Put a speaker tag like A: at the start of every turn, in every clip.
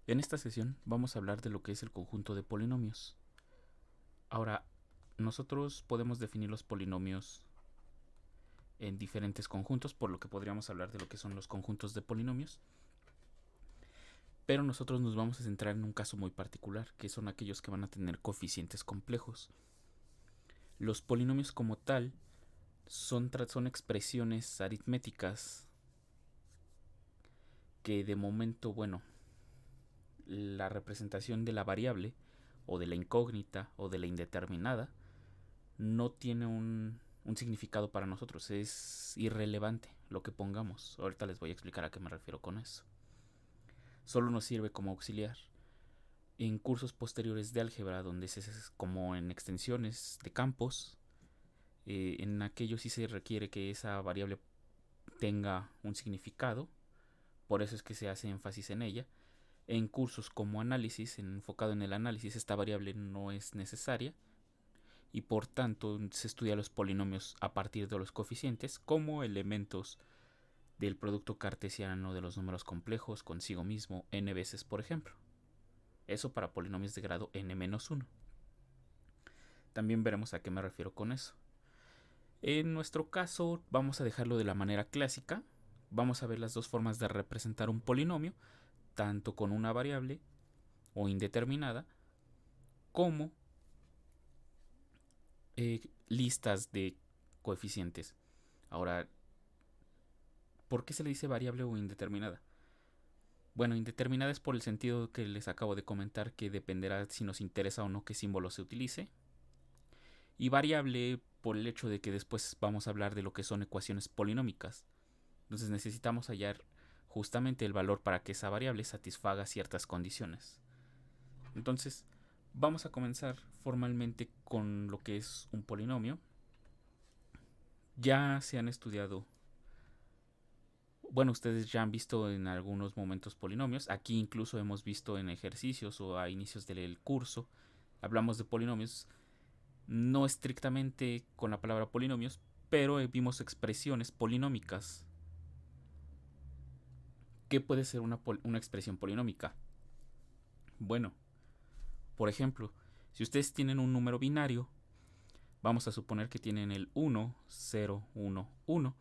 A: En esta sesión vamos a hablar de lo que es el conjunto de polinomios. Ahora, nosotros podemos definir los polinomios en diferentes conjuntos, por lo que podríamos hablar de lo que son los conjuntos de polinomios. Pero nosotros nos vamos a centrar en un caso muy particular, que son aquellos que van a tener coeficientes complejos. Los polinomios como tal son expresiones aritméticas que de momento, la representación de la variable o de la incógnita o de la indeterminada no tiene un significado para nosotros, es irrelevante lo que pongamos. Ahorita les voy a explicar a qué me refiero con eso. Solo nos sirve como auxiliar. En cursos posteriores de álgebra, donde es como en extensiones de campos, en aquello sí se requiere que esa variable tenga un significado, por eso es que se hace énfasis en ella. En cursos como análisis, enfocado en el análisis, esta variable no es necesaria y por tanto se estudia los polinomios a partir de los coeficientes como elementos del producto cartesiano de los números complejos consigo mismo n veces, por ejemplo. Eso para polinomios de grado n-1. También veremos a qué me refiero con eso. En nuestro caso vamos a dejarlo de la manera clásica. Vamos a ver las dos formas de representar un polinomio, tanto con una variable o indeterminada como listas de coeficientes. Ahora, ¿por qué se le dice variable o indeterminada? Bueno, indeterminada es por el sentido que les acabo de comentar, que dependerá si nos interesa o no qué símbolo se utilice. Y variable por el hecho de que después vamos a hablar de lo que son ecuaciones polinómicas. Entonces necesitamos hallar justamente el valor para que esa variable satisfaga ciertas condiciones. Entonces, vamos a comenzar formalmente con lo que es un polinomio. Ya se han estudiado, ustedes ya han visto en algunos momentos polinomios. Aquí incluso hemos visto en ejercicios o a inicios del curso, hablamos de polinomios, no estrictamente con la palabra polinomios, pero vimos expresiones polinómicas. ¿Qué puede ser una expresión polinómica? Bueno, por ejemplo, si ustedes tienen un número binario, vamos a suponer que tienen el 1, 0, 1, 1.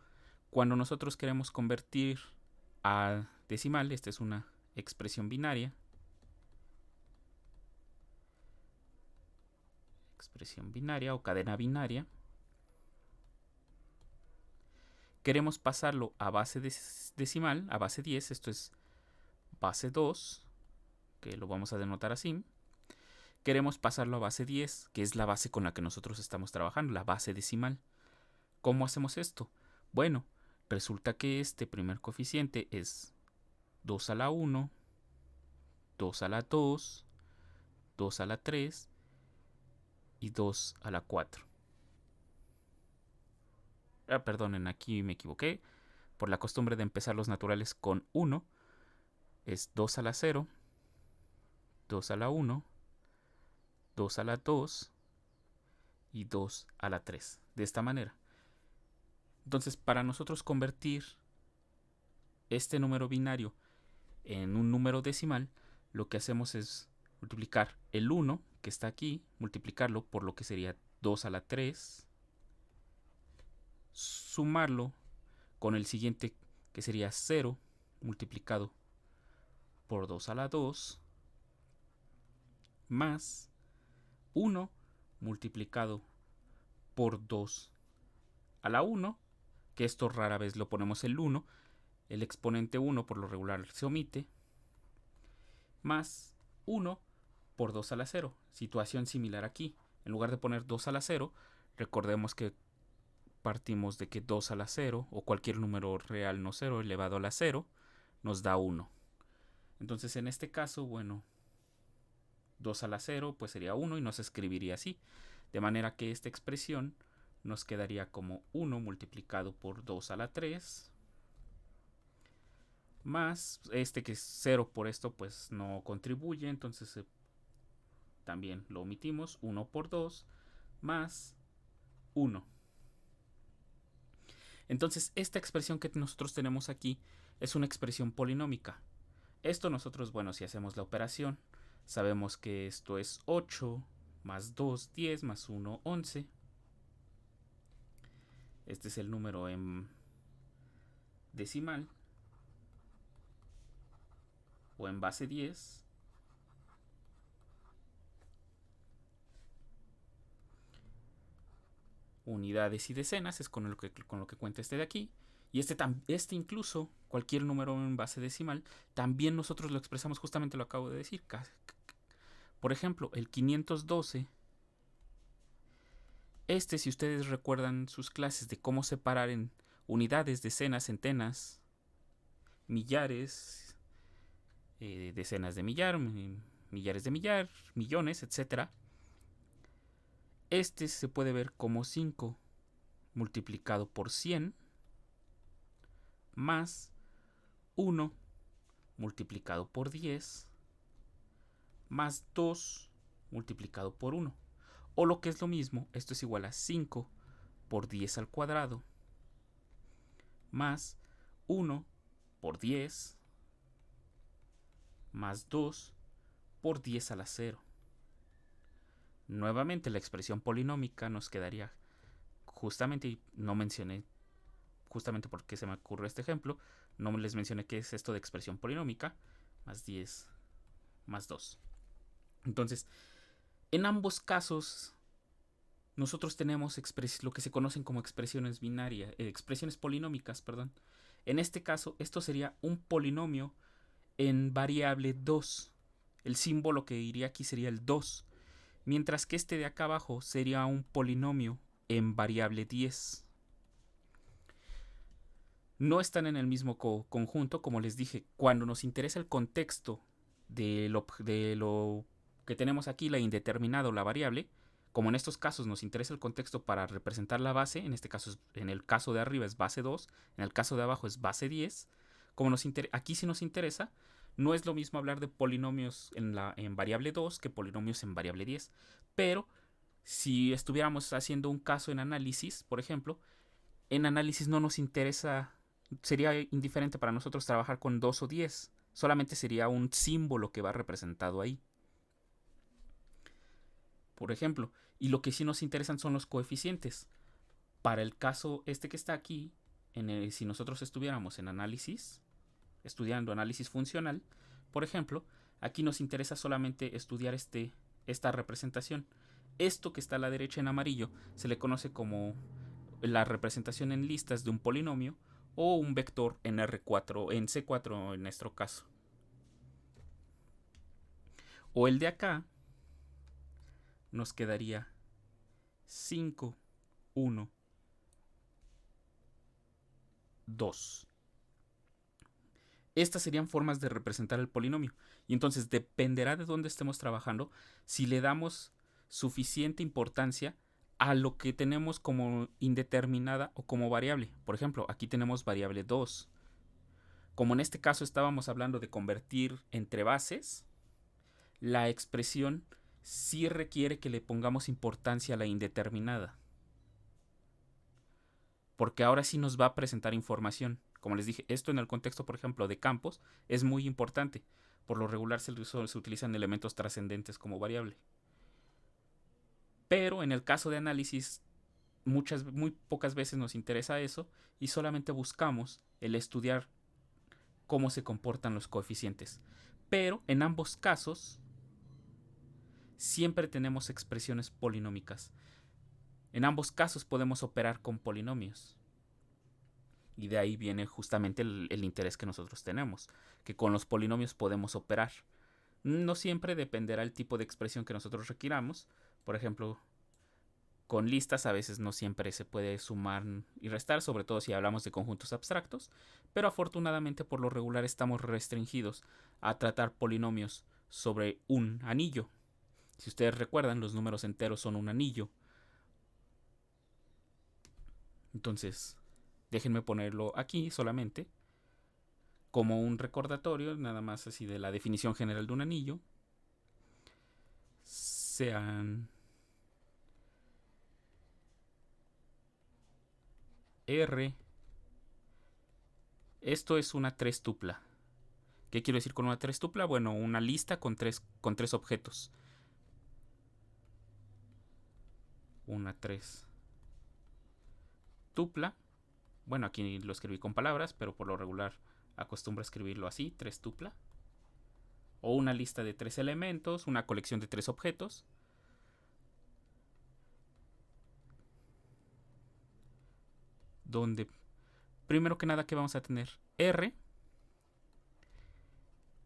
A: Cuando nosotros queremos convertir a decimal, esta es una expresión binaria. Expresión binaria o cadena binaria. Queremos pasarlo a base decimal, a base 10, esto es base 2, que lo vamos a denotar así. Queremos pasarlo a base 10, que es la base con la que nosotros estamos trabajando, la base decimal. ¿Cómo hacemos esto? Bueno, resulta que este primer coeficiente es 2 a la 1, 2 a la 2, 2 a la 3 y 2 a la 4. Perdonen, aquí me equivoqué. Por la costumbre de empezar los naturales con 1, es 2 a la 0, 2 a la 1, 2 a la 2 y 2 a la 3. De esta manera. Entonces, para nosotros convertir este número binario en un número decimal, lo que hacemos es multiplicar el 1 que está aquí, multiplicarlo por lo que sería 2 a la 3, sumarlo con el siguiente que sería 0 multiplicado por 2 a la 2, más 1 multiplicado por 2 a la 1, que esto rara vez lo ponemos el 1, el exponente 1 por lo regular se omite, más 1 por 2 a la 0. Situación similar aquí. En lugar de poner 2 a la 0, recordemos que partimos de que 2 a la 0 o cualquier número real no 0 elevado a la 0 nos da 1. Entonces en este caso, 2 a la 0 pues sería 1 y nos escribiría así. De manera que esta expresión nos quedaría como 1 multiplicado por 2 a la 3 más este que es 0 por esto pues no contribuye, entonces también lo omitimos, 1 por 2 más 1. Entonces esta expresión que nosotros tenemos aquí es una expresión polinómica. Esto nosotros, bueno, si hacemos la operación, sabemos que esto es 8 más 2, 10 más 1, 11. Este es el número en decimal o en base 10. Unidades y decenas es con lo que cuenta este de aquí. Y este incluso, cualquier número en base decimal, también nosotros lo expresamos, justamente lo acabo de decir. Por ejemplo, el 512. Si ustedes recuerdan sus clases de cómo separar en unidades, decenas, centenas, millares, decenas de millar, millares de millar, millones, etc. Se puede ver como 5 multiplicado por 100 más 1 multiplicado por 10 más 2 multiplicado por 1. O lo que es lo mismo, esto es igual a 5 por 10 al cuadrado más 1 por 10 más 2 por 10 a la 0. Nuevamente la expresión polinómica nos quedaría justamente, y no mencioné justamente porque se me ocurrió este ejemplo, no les mencioné qué es esto de expresión polinómica, más 10 más 2. Entonces, en ambos casos, nosotros tenemos lo que se conocen como expresiones binarias, expresiones polinómicas, perdón. En este caso, esto sería un polinomio en variable 2. El símbolo que iría aquí sería el 2. Mientras que este de acá abajo sería un polinomio en variable 10. No están en el mismo conjunto, como les dije. Cuando nos interesa el contexto de lo que tenemos aquí, la indeterminada o la variable, como en estos casos nos interesa el contexto para representar la base, en este caso, en el caso de arriba es base 2, en el caso de abajo es base 10, como aquí sí nos interesa, no es lo mismo hablar de polinomios en variable 2 que polinomios en variable 10, pero si estuviéramos haciendo un caso en análisis, por ejemplo, en análisis no nos interesa, sería indiferente para nosotros trabajar con 2 o 10, solamente sería un símbolo que va representado ahí. Por ejemplo, y lo que sí nos interesan son los coeficientes. Para el caso que está aquí, si nosotros estuviéramos en análisis, estudiando análisis funcional, por ejemplo, aquí nos interesa solamente estudiar esta representación. Esto que está a la derecha en amarillo se le conoce como la representación en listas de un polinomio o un vector en R4, en C4 en nuestro caso. O el de acá nos quedaría 5, 1, 2. Estas serían formas de representar el polinomio. Y entonces dependerá de dónde estemos trabajando si le damos suficiente importancia a lo que tenemos como indeterminada o como variable. Por ejemplo, aquí tenemos variable 2. Como en este caso estábamos hablando de convertir entre bases, la expresión sí requiere que le pongamos importancia a la indeterminada. Porque ahora sí nos va a presentar información. Como les dije, esto en el contexto, por ejemplo, de campos es muy importante. Por lo regular se utilizan elementos trascendentes como variable. Pero en el caso de análisis, muy pocas veces nos interesa eso y solamente buscamos el estudiar cómo se comportan los coeficientes. Pero en ambos casos siempre tenemos expresiones polinómicas. En ambos casos podemos operar con polinomios. Y de ahí viene justamente el interés que nosotros tenemos, que con los polinomios podemos operar. No siempre dependerá el tipo de expresión que nosotros requiramos. Por ejemplo, con listas a veces no siempre se puede sumar y restar, sobre todo si hablamos de conjuntos abstractos, pero afortunadamente por lo regular estamos restringidos a tratar polinomios sobre un anillo. Si ustedes recuerdan, los números enteros son un anillo. Entonces, déjenme ponerlo aquí solamente como un recordatorio, nada más así de la definición general de un anillo. Sean R. Esto es una 3 tupla. ¿Qué quiero decir con una 3 tupla? Bueno, una lista con tres objetos. Una 3 tupla. Bueno, aquí lo escribí con palabras, pero por lo regular acostumbro a escribirlo así, 3 tupla. O una lista de 3 elementos, una colección de 3 objetos. Donde, primero que nada, ¿qué vamos a tener? R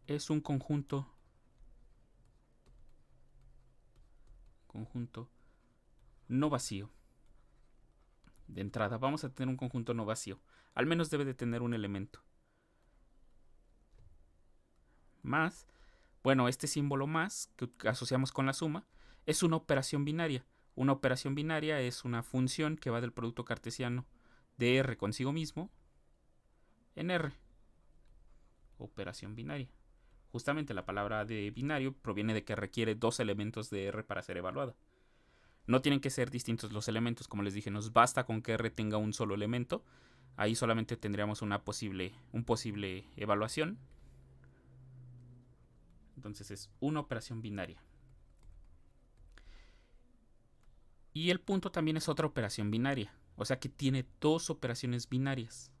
A: es un conjunto no vacío. De entrada, vamos a tener un conjunto no vacío. Al menos debe de tener un elemento. Más, bueno, este símbolo más que asociamos con la suma es una operación binaria. Una operación binaria es una función que va del producto cartesiano de R consigo mismo en R. Operación binaria. Justamente la palabra de binario proviene de que requiere 2 elementos de R para ser evaluada. No tienen que ser distintos los elementos, como les dije, nos basta con que R tenga un solo elemento. Ahí solamente tendríamos un posible evaluación. Entonces es una operación binaria. Y el punto también es otra operación binaria. O sea que tiene 2 operaciones binarias.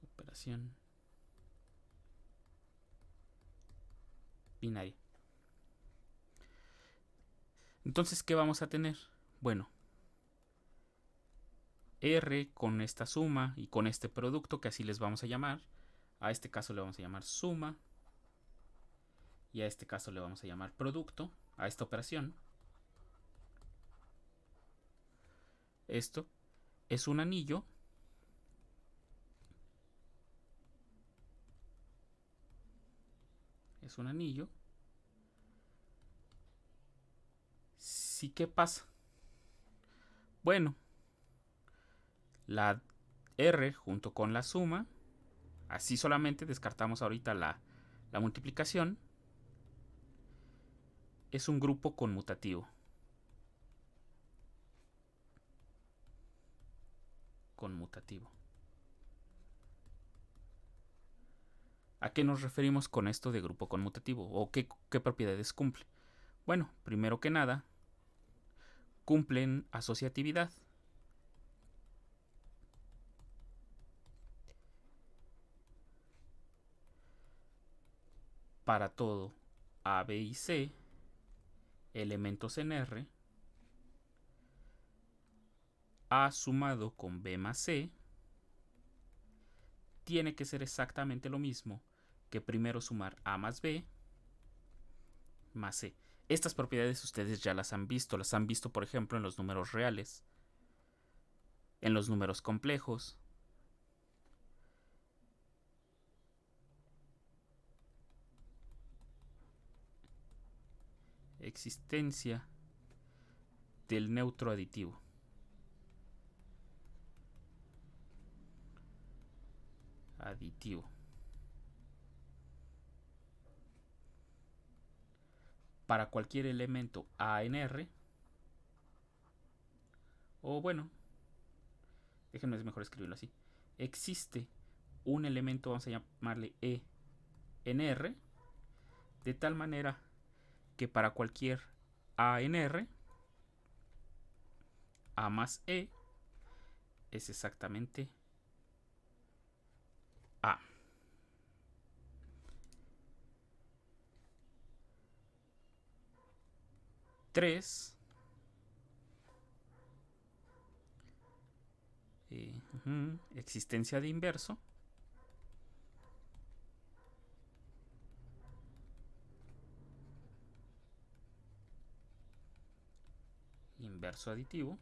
A: Operación binaria. Entonces, ¿qué vamos a tener? Bueno, R con esta suma y con este producto, que así les vamos a llamar. A este caso le vamos a llamar suma. Y a este caso le vamos a llamar producto. A esta operación. Esto es un anillo. Es un anillo. Sí, ¿qué pasa? Bueno, la R junto con la suma, así solamente descartamos ahorita la multiplicación, es un grupo conmutativo. Conmutativo. ¿A qué nos referimos con esto de grupo conmutativo? ¿O qué propiedades cumple? Bueno, primero que nada, cumplen asociatividad. Para todo A, B y C, elementos en R, A sumado con B más C, tiene que ser exactamente lo mismo que primero sumar A más B más C. Estas propiedades ustedes ya las han visto por ejemplo en los números reales, en los números complejos, existencia del neutro aditivo. Para cualquier elemento A en R, o bueno, déjenme mejor escribirlo así, existe un elemento, vamos a llamarle E en R, de tal manera que para cualquier A en R, A más E es exactamente A. Tres. Existencia de inverso. Inverso aditivo.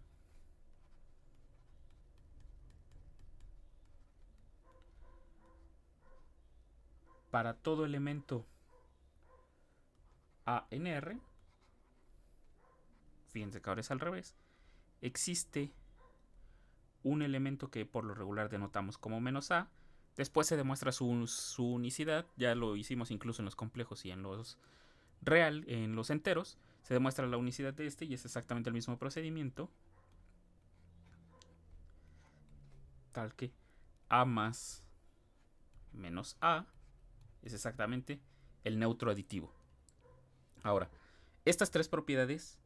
A: Para todo elemento A en R, fíjense que ahora es al revés, existe un elemento que por lo regular denotamos como menos A. Después se demuestra su unicidad, ya lo hicimos incluso en los complejos y en los en los enteros, se demuestra la unicidad de este y es exactamente el mismo procedimiento. tal que A más menos A es exactamente el neutro aditivo. Ahora, estas tres propiedades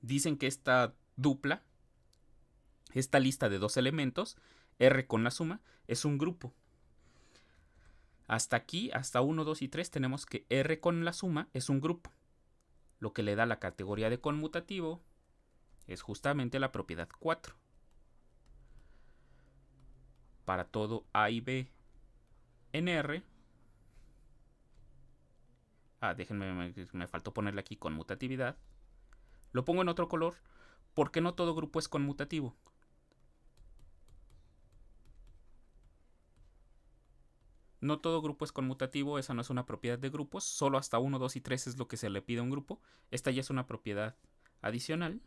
A: dicen que esta dupla, esta lista de dos elementos, R con la suma, es un grupo. Hasta aquí, hasta 1, 2 y 3, tenemos que R con la suma es un grupo. Lo que le da la categoría de conmutativo es justamente la propiedad 4. Para todo A y B en R. Déjenme, me faltó ponerle aquí conmutatividad. Lo pongo en otro color porque no todo grupo es conmutativo. No todo grupo es conmutativo, esa no es una propiedad de grupos, solo hasta 1, 2 y 3 es lo que se le pide a un grupo. Esta ya es una propiedad adicional.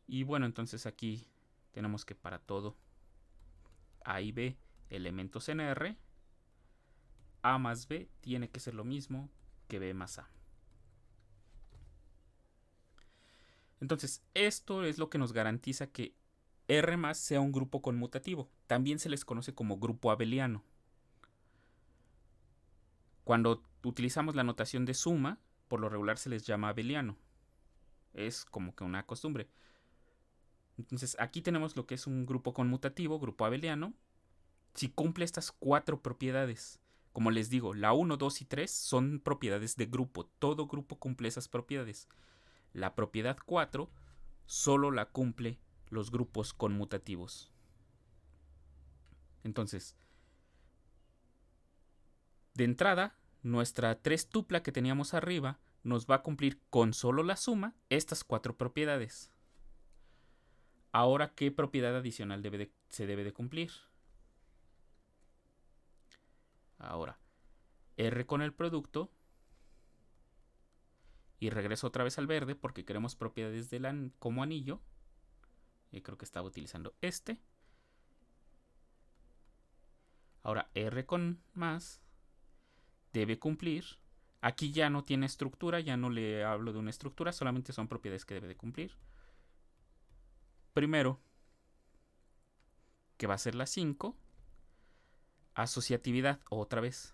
A: Y bueno, entonces aquí tenemos que para todo A y B elementos en R, A más B tiene que ser lo mismo que B más A. Entonces, esto es lo que nos garantiza que R más sea un grupo conmutativo. También se les conoce como grupo abeliano. Cuando utilizamos la notación de suma, por lo regular se les llama abeliano. Es como que una costumbre. Entonces, aquí tenemos lo que es un grupo conmutativo, grupo abeliano. Si cumple estas 4 propiedades, como les digo, la 1, 2 y 3 son propiedades de grupo. Todo grupo cumple esas propiedades. La propiedad 4 solo la cumple los grupos conmutativos. Entonces, de entrada, nuestra 3 tupla que teníamos arriba nos va a cumplir con solo la suma estas 4 propiedades. Ahora, ¿qué propiedad adicional se debe de cumplir? Ahora, R con el producto. Y regreso otra vez al verde porque queremos propiedades como anillo. Y creo que estaba utilizando este. Ahora R con más debe cumplir. Aquí ya no tiene estructura, ya no le hablo de una estructura, solamente son propiedades que debe de cumplir. Primero, que va a ser la 5. Asociatividad, otra vez.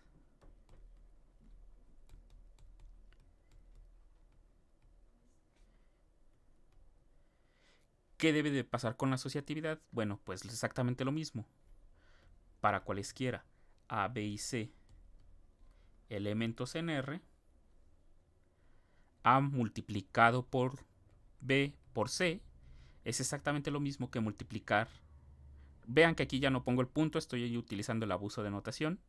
A: ¿Qué debe de pasar con la asociatividad? Bueno, pues exactamente lo mismo. Para cualesquiera A, B y C elementos en R, A multiplicado por B por C es exactamente lo mismo que multiplicar. Vean que aquí ya no pongo el punto, estoy utilizando el abuso de notación.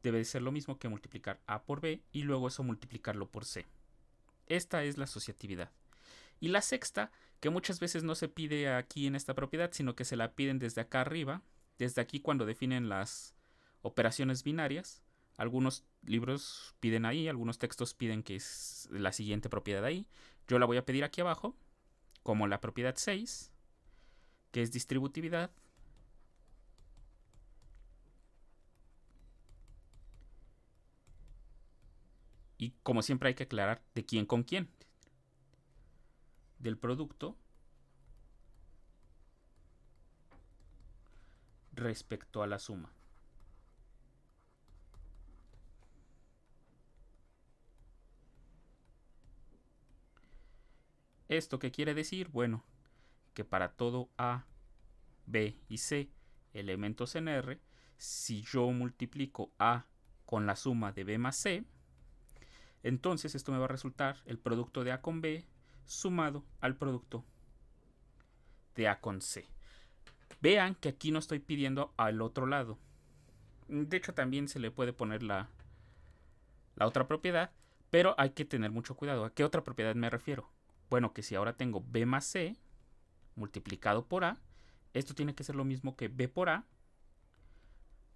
A: Debe de ser lo mismo que multiplicar A por B y luego eso multiplicarlo por C. Esta es la asociatividad. Y la sexta, que muchas veces no se pide aquí en esta propiedad, sino que se la piden desde acá arriba, desde aquí cuando definen las operaciones binarias. Algunos libros piden ahí, algunos textos piden que es la siguiente propiedad ahí. Yo la voy a pedir aquí abajo, como la propiedad 6, que es distributividad. Y como siempre hay que aclarar de quién con quién. Del producto respecto a la suma. ¿Esto qué quiere decir? Bueno, que para todo A, B y C elementos en R, si yo multiplico A con la suma de B más C, entonces esto me va a resultar el producto de A con B sumado al producto de A con C. Vean que aquí no estoy pidiendo al otro lado. De hecho, también se le puede poner la otra propiedad, pero hay que tener mucho cuidado. ¿A qué otra propiedad me refiero? Bueno, que si ahora tengo B más C multiplicado por A, esto tiene que ser lo mismo que B por A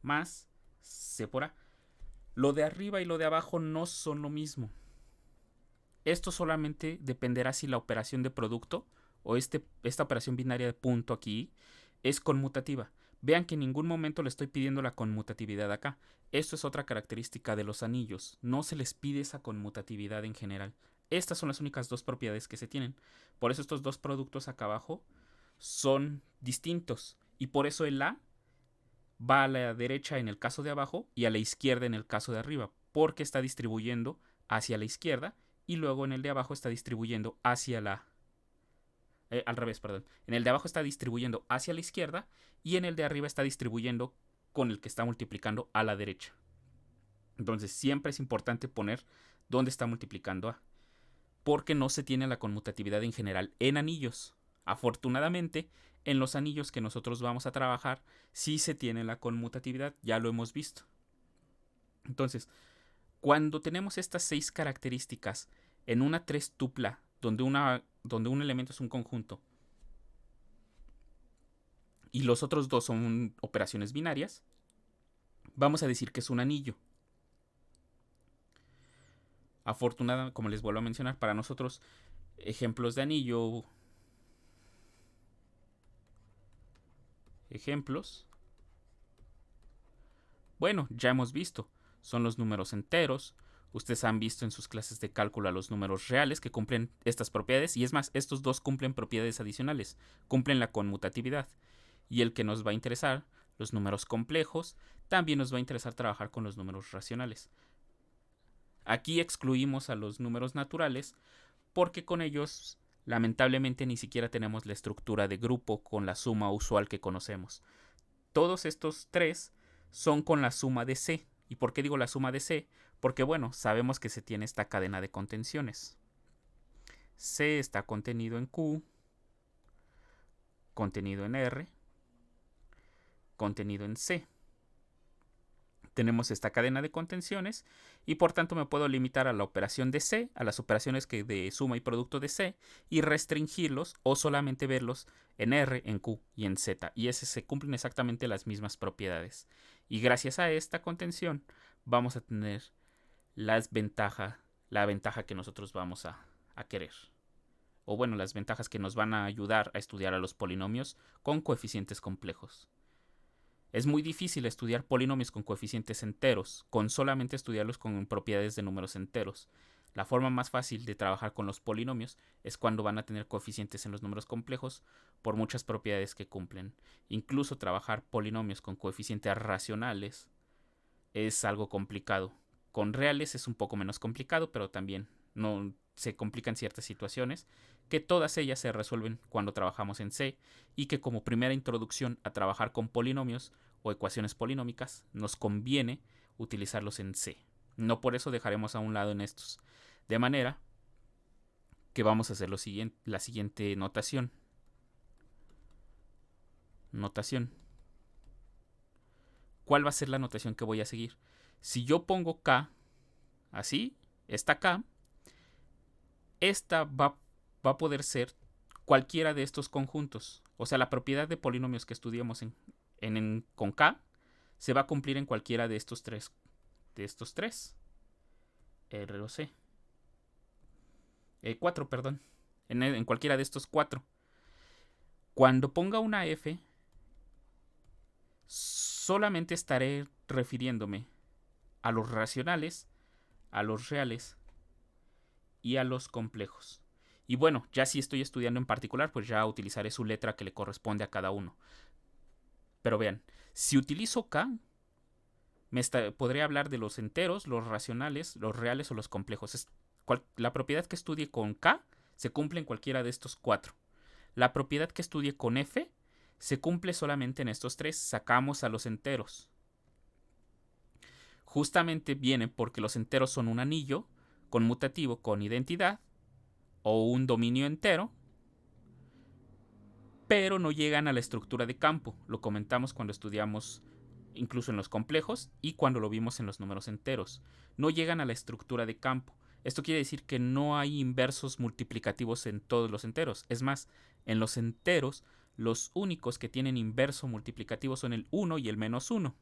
A: más C por A. Lo de arriba y lo de abajo no son lo mismo. Esto solamente dependerá si la operación de producto o esta operación binaria de punto aquí es conmutativa. Vean que en ningún momento le estoy pidiendo la conmutatividad acá. Esto es otra característica de los anillos. No se les pide esa conmutatividad en general. Estas son las únicas dos propiedades que se tienen. Por eso estos dos productos acá abajo son distintos. Y por eso el A va a la derecha en el caso de abajo y a la izquierda en el caso de arriba. Porque está distribuyendo hacia la izquierda y luego en el de abajo está distribuyendo hacia la... al revés, perdón. En el de abajo está distribuyendo hacia la izquierda y en el de arriba está distribuyendo con el que está multiplicando a la derecha. Entonces siempre es importante poner dónde está multiplicando A, porque no se tiene la conmutatividad en general en anillos. Afortunadamente, en los anillos que nosotros vamos a trabajar, sí se tiene la conmutatividad, ya lo hemos visto. Entonces, cuando tenemos estas 6 características en una tupla, donde un elemento es un conjunto y los otros dos son operaciones binarias, vamos a decir que es un anillo. Afortunadamente, como les vuelvo a mencionar, para nosotros, ejemplos de anillo. Ejemplos. Bueno, ya hemos visto. Son los números enteros. Ustedes han visto en sus clases de cálculo a los números reales que cumplen estas propiedades. Y es más, estos dos cumplen propiedades adicionales. Cumplen la conmutatividad. Y el que nos va a interesar, los números complejos, también nos va a interesar trabajar con los números racionales. Aquí excluimos a los números naturales porque con ellos lamentablemente ni siquiera tenemos la estructura de grupo con la suma usual que conocemos. Todos estos tres son con la suma de C. ¿Y por qué digo la suma de C? Porque bueno, sabemos que se tiene esta cadena de contenciones. C está contenido en Q, contenido en R, contenido en C. Tenemos esta cadena de contenciones y por tanto me puedo limitar a la operación de C, a las operaciones de suma y producto de C y restringirlos o solamente verlos en R, en Q y en Z. Y ese se cumplen exactamente las mismas propiedades. Y gracias a esta contención vamos a tener la ventaja que nosotros vamos a querer. O bueno, las ventajas que nos van a ayudar a estudiar a los polinomios con coeficientes complejos. Es muy difícil estudiar polinomios con coeficientes enteros, con solamente estudiarlos con propiedades de números enteros. La forma más fácil de trabajar con los polinomios es cuando van a tener coeficientes en los números complejos por muchas propiedades que cumplen. Incluso trabajar polinomios con coeficientes racionales es algo complicado. Con reales es un poco menos complicado, pero también no se complican ciertas situaciones, que todas ellas se resuelven cuando trabajamos en C y que como primera introducción a trabajar con polinomios o ecuaciones polinómicas nos conviene utilizarlos en C. No por eso dejaremos a un lado en estos. De manera que vamos a hacer la siguiente notación. ¿Cuál va a ser la notación que voy a seguir? Si yo pongo K, así, esta K, esta va a poder ser cualquiera de estos conjuntos. O sea, la propiedad de polinomios que estudiamos con K se va a cumplir en cualquiera de estos tres. R o C. 4, perdón. En cualquiera de estos 4. Cuando ponga una F, solamente estaré refiriéndome a los racionales, a los reales y a los complejos. Y bueno, ya si estoy estudiando en particular, pues ya utilizaré su letra que le corresponde a cada uno. Pero vean, si utilizo K, podré hablar de los enteros, los racionales, los reales o los complejos. La propiedad que estudie con K se cumple en cualquiera de estos 4. La propiedad que estudie con F se cumple solamente en estos 3. Sacamos a los enteros. Justamente viene porque los enteros son un anillo conmutativo con identidad o un dominio entero, pero no llegan a la estructura de campo. Lo comentamos cuando estudiamos incluso en los complejos y cuando lo vimos en los números enteros. No llegan a la estructura de campo. Esto quiere decir que no hay inversos multiplicativos en todos los enteros. Es más, en los enteros, los únicos que tienen inverso multiplicativo son el 1 y el menos 1.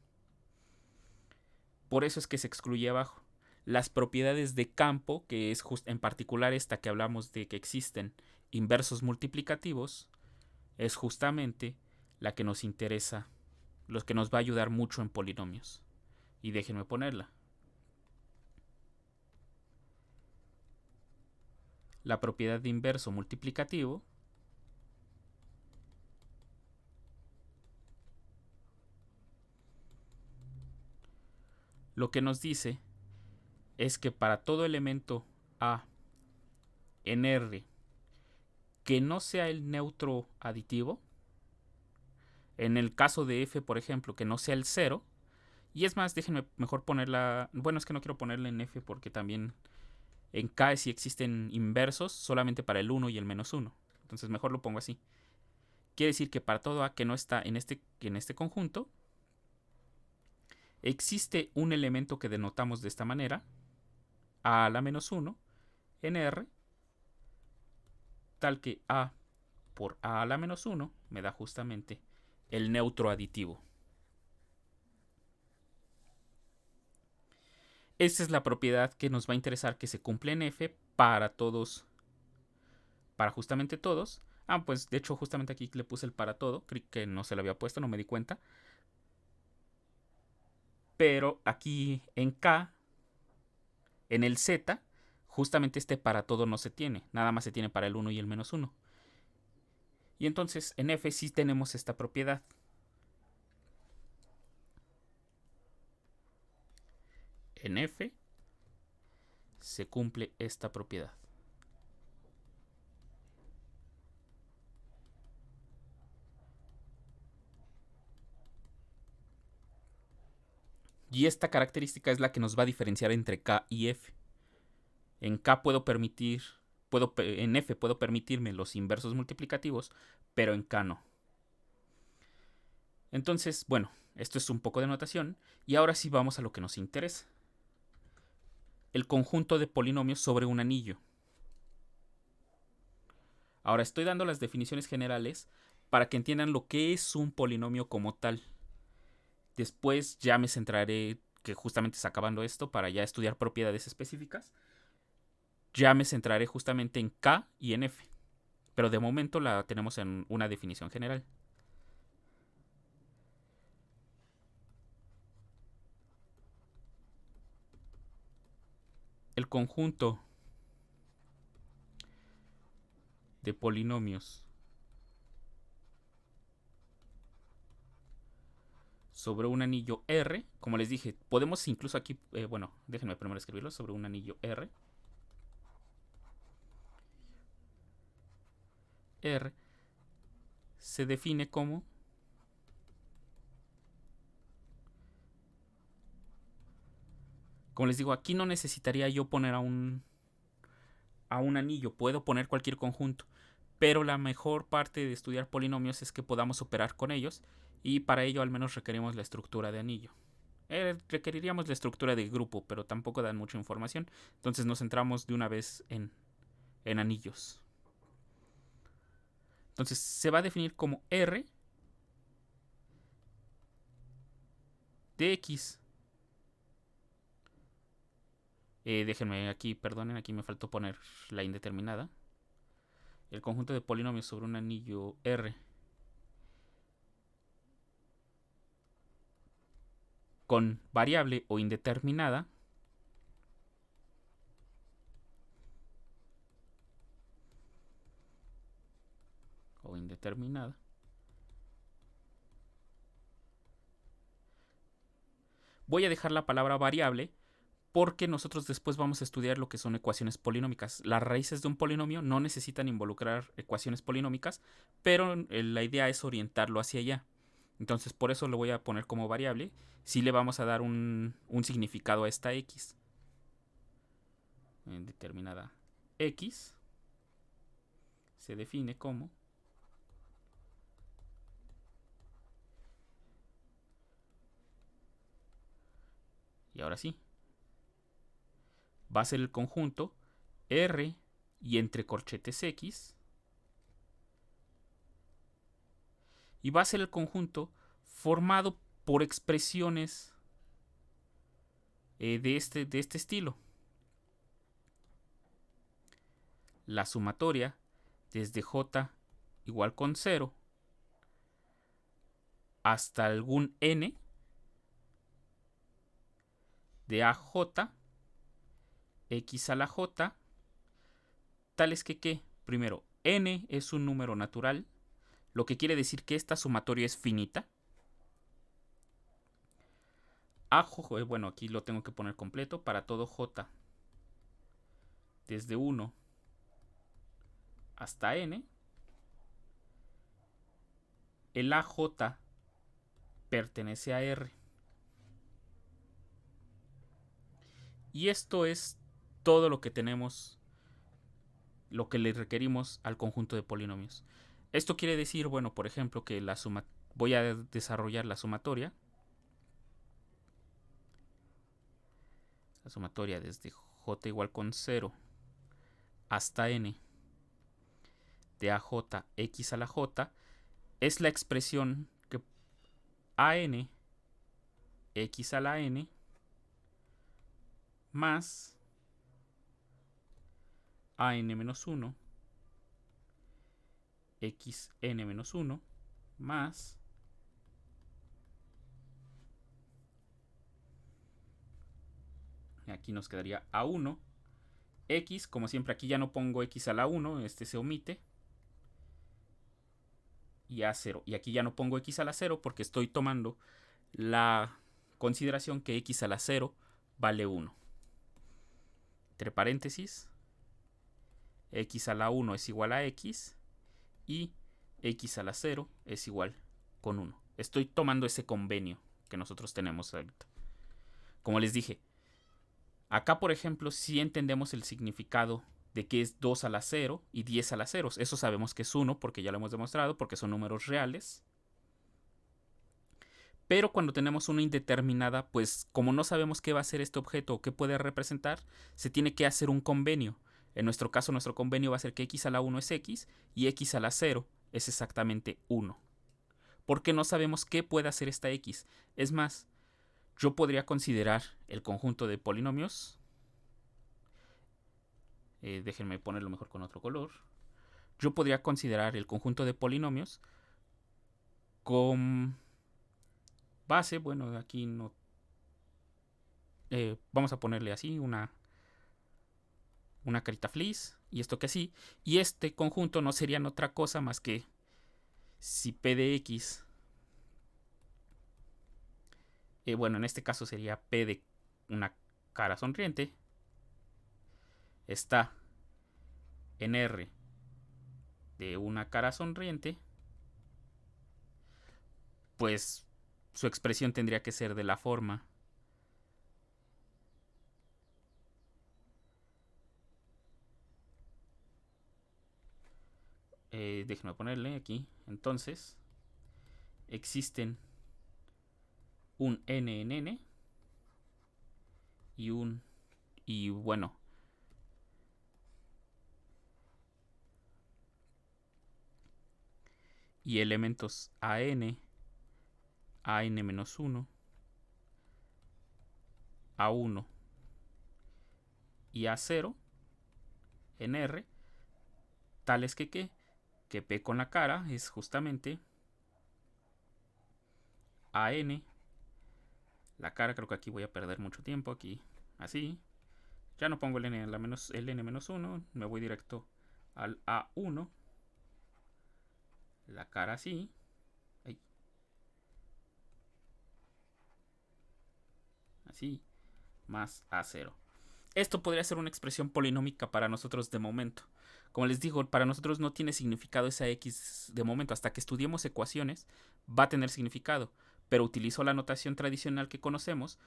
A: Por eso es que se excluye abajo. Las propiedades de campo, que es en particular esta que hablamos de que existen inversos multiplicativos, es justamente la que nos interesa, los que nos va a ayudar mucho en polinomios. Y déjenme ponerla. la propiedad de inverso multiplicativo lo que nos dice es que para todo elemento A en R que no sea el neutro aditivo, en el caso de F, por ejemplo, que no sea el 0, y es más, déjenme mejor ponerla, bueno, es que no quiero ponerla en F porque también en K sí existen inversos solamente para el 1 y el menos 1, entonces mejor lo pongo así. Quiere decir que para todo A que no está en este conjunto, existe un elemento que denotamos de esta manera, A a la menos 1, en R, tal que A por A a la menos 1 me da justamente el neutro aditivo. Esta es la propiedad que nos va a interesar que se cumple en F para todos, para justamente todos. Pues de hecho justamente aquí le puse el para todo, creí que no se lo había puesto, no me di cuenta. Pero aquí en K, en el Z, justamente este para todo no se tiene, nada más se tiene para el 1 y el menos 1. Y entonces en F sí tenemos esta propiedad. En F se cumple esta propiedad. Y esta característica es la que nos va a diferenciar entre K y F. En K en F puedo permitirme los inversos multiplicativos, pero en K no. Entonces, bueno, esto es un poco de notación y ahora sí vamos a lo que nos interesa. El conjunto de polinomios sobre un anillo. Ahora estoy dando las definiciones generales para que entiendan lo que es un polinomio como tal. Después ya me centraré, que justamente es acabando esto, para ya estudiar propiedades específicas. Ya me centraré justamente en K y en F. Pero de momento la tenemos en una definición general. El conjunto de polinomios sobre un anillo R, como les dije, podemos incluso aquí, bueno, déjenme primero escribirlo, sobre un anillo R. R se define como les digo, aquí no necesitaría yo poner a un anillo, puedo poner cualquier conjunto, pero la mejor parte de estudiar polinomios es que podamos operar con ellos y para ello al menos requerimos la estructura de anillo. Requeriríamos la estructura de grupo, pero tampoco dan mucha información, entonces nos centramos de una vez en anillos. Entonces se va a definir como R de X. Déjenme aquí, perdonen, aquí me faltó poner la indeterminada. El conjunto de polinomios sobre un anillo R con variable o indeterminada voy a dejar la palabra variable porque nosotros después vamos a estudiar lo que son ecuaciones polinómicas. Las raíces de un polinomio no necesitan involucrar ecuaciones polinómicas, pero la idea es orientarlo hacia allá. Entonces por eso lo voy a poner como variable. Si le vamos a dar un significado a esta x. Determinada x se define como y ahora sí va a ser el conjunto R y entre corchetes X y va a ser el conjunto formado por expresiones de este estilo. La sumatoria desde J igual con 0 hasta algún N de AJ X a la J tales que ¿qué? Primero, n es un número natural, lo que quiere decir que esta sumatoria es finita. Bueno, aquí lo tengo que poner completo. Para todo j desde 1 hasta n, el AJ pertenece a R. Y esto es todo lo que tenemos, lo que le requerimos al conjunto de polinomios. Esto quiere decir, bueno, por ejemplo, que voy a desarrollar la sumatoria. La sumatoria desde j igual con 0 hasta n de AJ x a la j es la expresión que AN x a la n más AN-1 xn-1 más aquí nos quedaría A1 x, como siempre aquí ya no pongo x a la 1, este se omite, y A0, y aquí ya no pongo x a la 0 porque estoy tomando la consideración que x a la 0 vale 1. Entre paréntesis, x a la 1 es igual a x y x a la 0 es igual con 1. Estoy tomando ese convenio que nosotros tenemos ahorita. Como les dije, acá por ejemplo sí entendemos el significado de que es 2 a la 0 y 10 a la 0. Eso sabemos que es 1 porque ya lo hemos demostrado, porque son números reales. Pero cuando tenemos una indeterminada, pues como no sabemos qué va a ser este objeto o qué puede representar, se tiene que hacer un convenio. En nuestro caso, nuestro convenio va a ser que x a la 1 es x y x a la 0 es exactamente 1. Porque no sabemos qué puede hacer esta x. Es más, yo podría considerar el conjunto de polinomios. Déjenme ponerlo mejor con otro color. Yo podría considerar el conjunto de polinomios con base, bueno, aquí no. Vamos a ponerle así una carita feliz y esto que así. Y este conjunto no serían otra cosa más que si P de X, bueno, en este caso sería P de una cara sonriente, está en R de una cara sonriente, pues su expresión tendría que ser de la forma déjenme ponerle aquí. Entonces existen un n en n y bueno, y elementos an, an-1, a1 y a0 en R, tales que P con la cara es justamente AN. La cara, creo que aquí voy a perder mucho tiempo, aquí así. Ya no pongo el N-1, me voy directo al A1. La cara así. Ahí. Así. Más A0. Esto podría ser una expresión polinómica para nosotros de momento. Como les digo, para nosotros no tiene significado esa X de momento. Hasta que estudiemos ecuaciones va a tener significado. Pero utilizo la notación tradicional que conocemos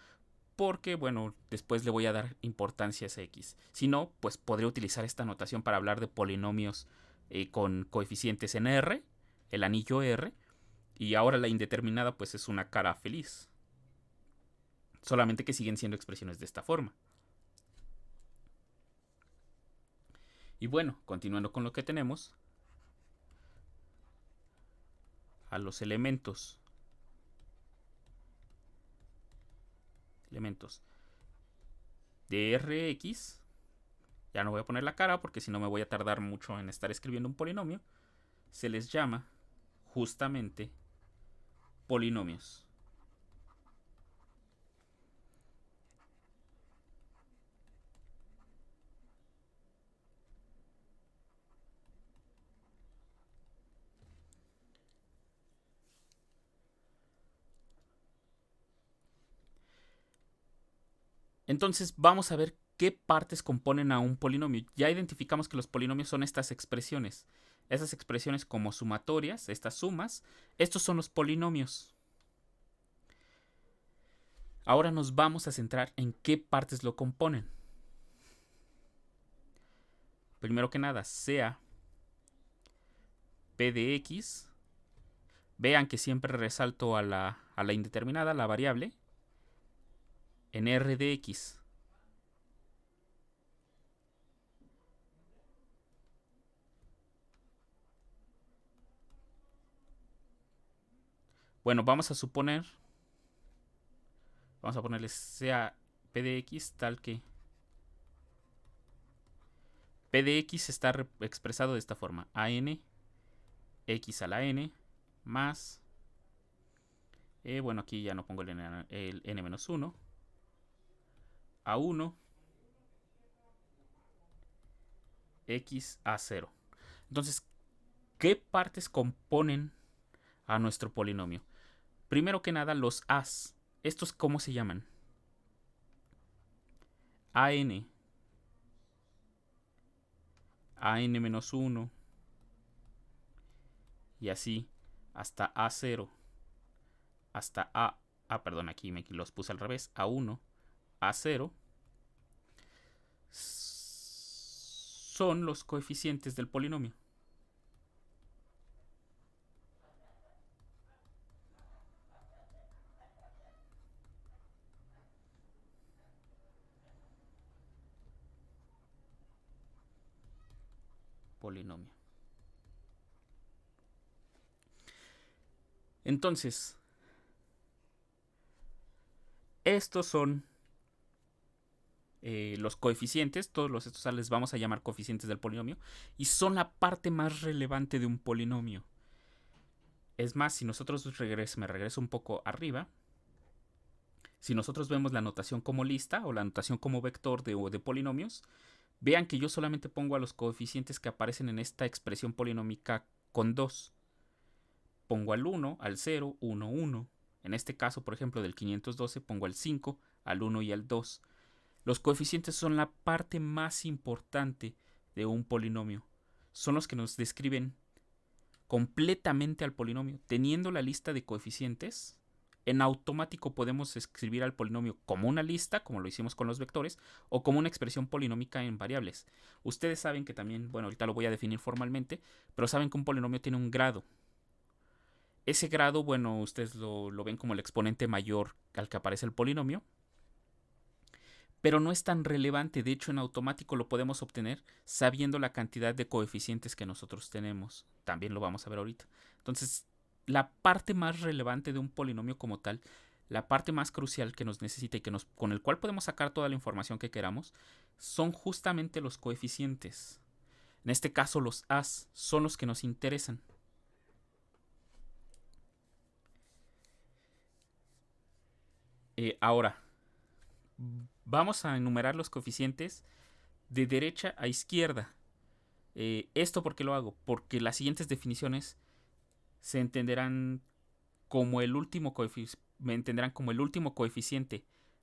A: porque, bueno, después le voy a dar importancia a esa X. Si no, pues podría utilizar esta notación para hablar de polinomios con coeficientes en R, el anillo R, y ahora la indeterminada pues es una cara feliz. Solamente que siguen siendo expresiones de esta forma. Y bueno, continuando con lo que tenemos, a los elementos de Rx, ya no voy a poner la cara porque si no me voy a tardar mucho en estar escribiendo un polinomio, se les llama justamente polinomios. Entonces vamos a ver qué partes componen a un polinomio. Ya identificamos que los polinomios son estas expresiones. Esas expresiones como sumatorias, estas sumas, estos son los polinomios. Ahora nos vamos a centrar en qué partes lo componen. Primero que nada, sea p de x. Vean que siempre resalto a la indeterminada, la variable, en r de x. Bueno, vamos a ponerle sea p de x tal que p de x está expresado de esta forma: a n x a la n más, bueno, aquí ya no pongo el n menos 1, a 1 x a 0. Entonces, ¿qué partes componen a nuestro polinomio? Primero que nada, los a's. ¿Estos cómo se llaman? an menos 1 y así hasta a0 hasta perdón, aquí me los puse al revés, a1, a0 son los coeficientes del polinomio. Polinomio. Entonces, estos son los coeficientes, todos estos les vamos a llamar coeficientes del polinomio, y son la parte más relevante de un polinomio. Es más, si nosotros me regreso un poco arriba, si nosotros vemos la notación como lista o la notación como vector de polinomios, vean que yo solamente pongo a los coeficientes que aparecen en esta expresión polinómica con 2. Pongo al 1, al 0, 1, 1. En este caso, por ejemplo, del 512, pongo al 5, al 1 y al 2. Los coeficientes son la parte más importante de un polinomio. Son los que nos describen completamente al polinomio. Teniendo la lista de coeficientes, en automático podemos escribir al polinomio como una lista, como lo hicimos con los vectores, o como una expresión polinómica en variables. Ustedes saben que también, bueno, ahorita lo voy a definir formalmente, pero saben que un polinomio tiene un grado. Ese grado, bueno, ustedes lo ven como el exponente mayor al que aparece el polinomio, pero no es tan relevante. De hecho, en automático lo podemos obtener sabiendo la cantidad de coeficientes que nosotros tenemos. También lo vamos a ver ahorita. Entonces, la parte más relevante de un polinomio como tal, la parte más crucial que nos necesita y con el cual podemos sacar toda la información que queramos, son justamente los coeficientes. En este caso, los a's son los que nos interesan. Ahora, vamos a enumerar los coeficientes de derecha a izquierda. ¿Esto por qué lo hago? Porque las siguientes definiciones se entenderán como el último coeficiente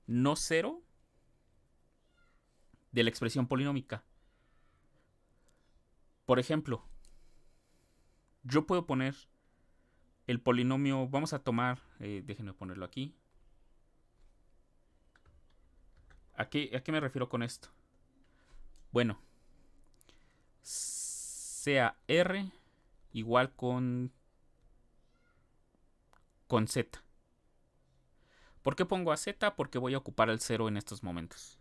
A: no cero de la expresión polinómica. Por ejemplo, yo puedo poner el polinomio, vamos a tomar, déjenme ponerlo aquí. ¿A qué me refiero con esto? Bueno, sea R igual con Z. ¿Por qué pongo a Z? Porque voy a ocupar el 0 en estos momentos.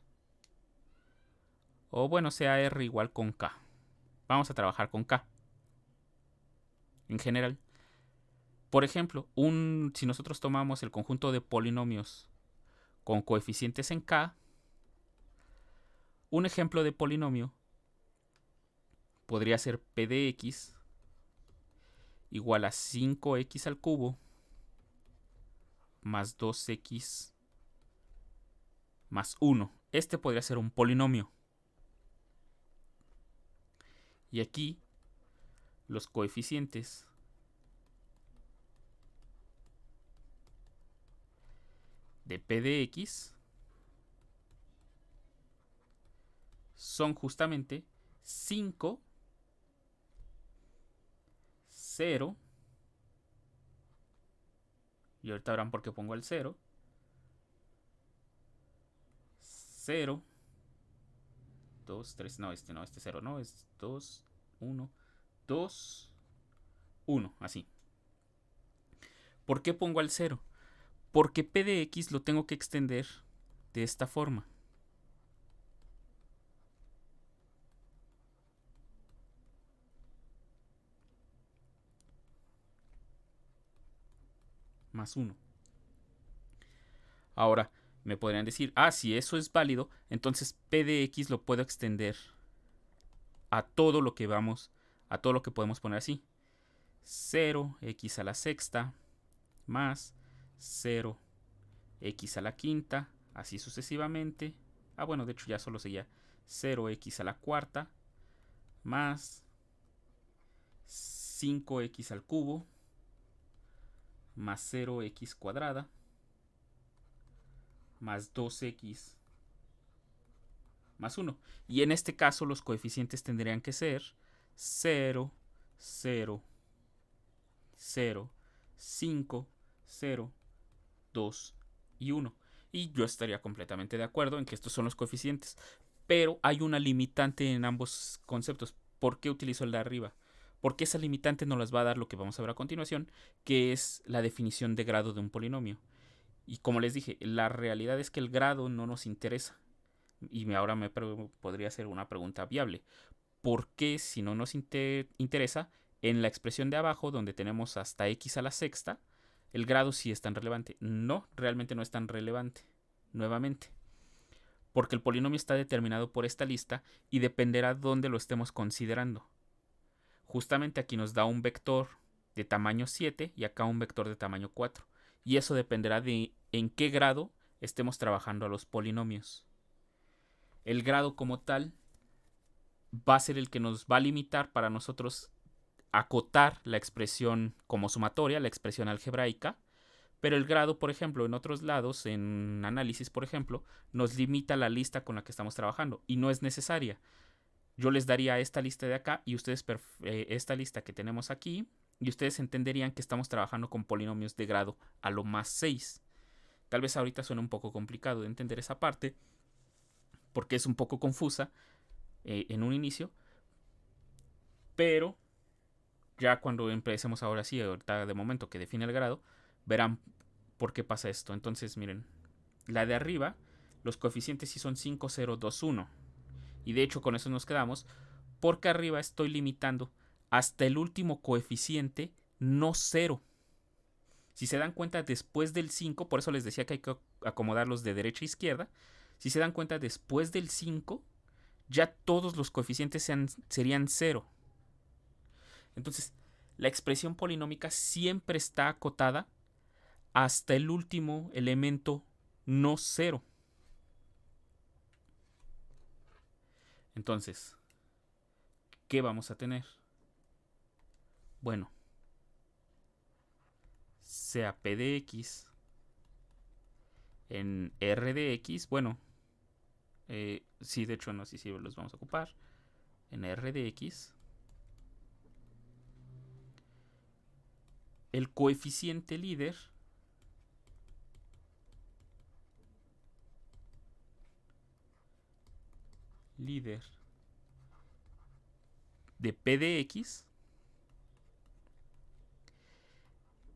A: O bueno, sea R igual con K. Vamos a trabajar con K. En general. Por ejemplo, si nosotros tomamos el conjunto de polinomios con coeficientes en K, un ejemplo de polinomio podría ser p de x igual a 5x al cubo más 2x más 1. Este podría ser un polinomio. Y aquí los coeficientes de p de x son justamente 5, 0, y ahorita verán por qué pongo el 0, 0, 2, 3, no, este 0 no, es 2, 1, 2, 1, así. ¿Por qué pongo al 0? Porque p de x lo tengo que extender de esta forma. Más 1. Ahora, me podrían decir, si eso es válido, entonces p de x lo puedo extender a todo lo que a todo lo que podemos poner así. 0, x a la sexta, más 0, x a la quinta, así sucesivamente. Bueno, de hecho ya solo sería 0x a la cuarta, más 5x al cubo, más 0x cuadrada, más 2x más 1. Y en este caso los coeficientes tendrían que ser 0, 0, 0, 5, 0, 2 y 1. Y yo estaría completamente de acuerdo en que estos son los coeficientes. Pero hay una limitante en ambos conceptos. ¿Por qué utilizo el de arriba? Porque esa limitante nos las va a dar lo que vamos a ver a continuación, que es la definición de grado de un polinomio. Y como les dije, la realidad es que el grado no nos interesa. Y ahora me podría hacer una pregunta viable. ¿Por qué, si no nos interesa, en la expresión de abajo, donde tenemos hasta x a la sexta, el grado sí es tan relevante? No, realmente no es tan relevante. Nuevamente. Porque el polinomio está determinado por esta lista y dependerá dónde lo estemos considerando. Justamente aquí nos da un vector de tamaño 7 y acá un vector de tamaño 4. Y eso dependerá de en qué grado estemos trabajando a los polinomios. El grado como tal va a ser el que nos va a limitar para nosotros acotar la expresión como sumatoria, la expresión algebraica, pero el grado, por ejemplo, en otros lados, en análisis, por ejemplo, nos limita la lista con la que estamos trabajando y no es necesaria. Yo les daría esta lista de acá y ustedes esta lista que tenemos aquí y ustedes entenderían que estamos trabajando con polinomios de grado a lo más 6. Tal vez ahorita suene un poco complicado de entender esa parte porque es un poco confusa en un inicio, pero ya cuando empecemos ahora sí, ahorita de momento que define el grado, verán por qué pasa esto. Entonces, miren, la de arriba, los coeficientes sí son 5, 0, 2, 1. Y de hecho con eso nos quedamos, porque arriba estoy limitando hasta el último coeficiente, no 0. Si se dan cuenta, después del 5, por eso les decía que hay que acomodarlos de derecha a izquierda, si se dan cuenta, después del 5, ya todos los coeficientes serían 0. Entonces, la expresión polinómica siempre está acotada hasta el último elemento no 0. Entonces, ¿qué vamos a tener? Bueno, sea p de x en r de x, bueno, sí, de hecho no, sí, los vamos a ocupar. En r de x, el coeficiente líder de p de x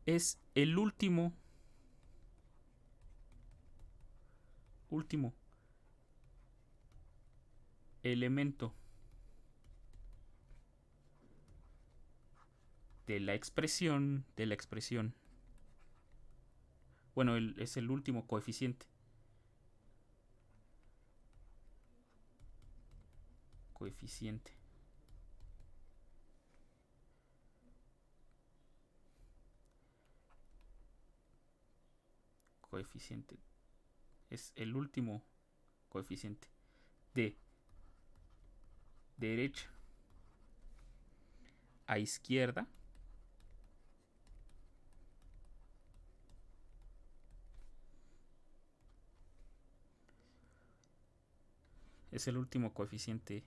A: es el último elemento de la expresión, bueno, es el último coeficiente es el último coeficiente de derecha a izquierda es el último coeficiente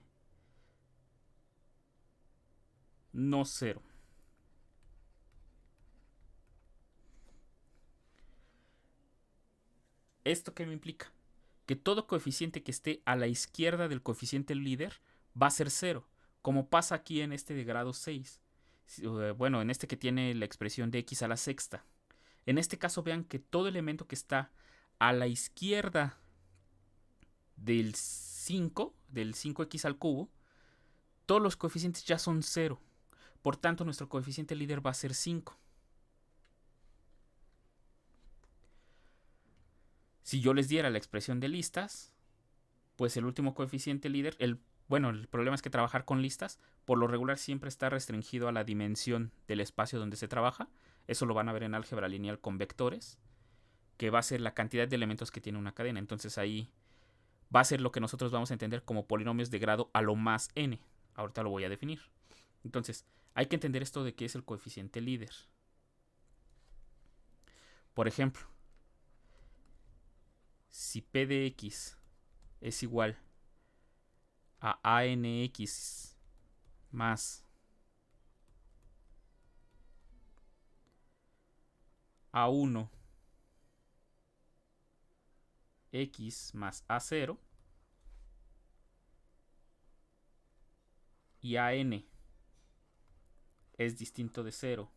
A: no cero. ¿Esto qué me implica? Que todo coeficiente que esté a la izquierda del coeficiente líder va a ser cero, como pasa aquí en este de grado 6. Bueno, en este que tiene la expresión de x a la sexta. En este caso vean que todo elemento que está a la izquierda del 5, del 5x al cubo, todos los coeficientes ya son 0. Por tanto, nuestro coeficiente líder va a ser 5. Si yo les diera la expresión de listas, pues el último coeficiente líder, el problema es que trabajar con listas, por lo regular siempre está restringido a la dimensión del espacio donde se trabaja. Eso lo van a ver en álgebra lineal con vectores, que va a ser la cantidad de elementos que tiene una cadena. Entonces ahí va a ser lo que nosotros vamos a entender como polinomios de grado a lo más n. Ahorita lo voy a definir. Entonces, hay que entender esto de qué es el coeficiente líder. Por ejemplo, si p de x es igual a anx más a1 x más a0 y an es distinto de 0,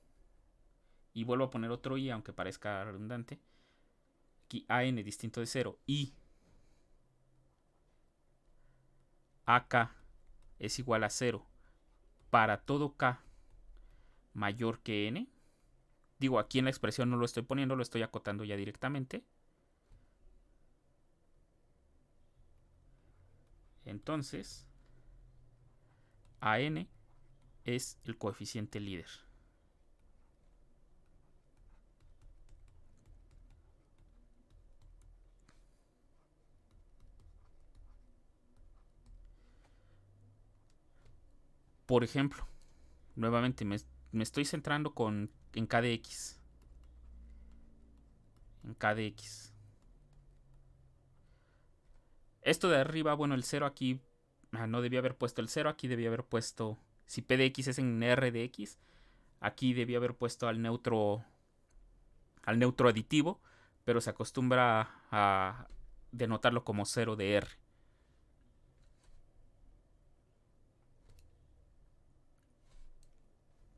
A: y vuelvo a poner otro i aunque parezca redundante, aquí an distinto de 0 y ak es igual a 0 para todo k mayor que n. Digo, aquí en la expresión no lo estoy poniendo, lo estoy acotando ya directamente. Entonces, an es el coeficiente líder. Por ejemplo, nuevamente me estoy centrando en k de x. En k de x. Esto de arriba, bueno, el 0 aquí no debía haber puesto el 0, aquí debía haber puesto, si p de x es en r de x, aquí debía haber puesto al neutro aditivo, pero se acostumbra a denotarlo como 0 de r.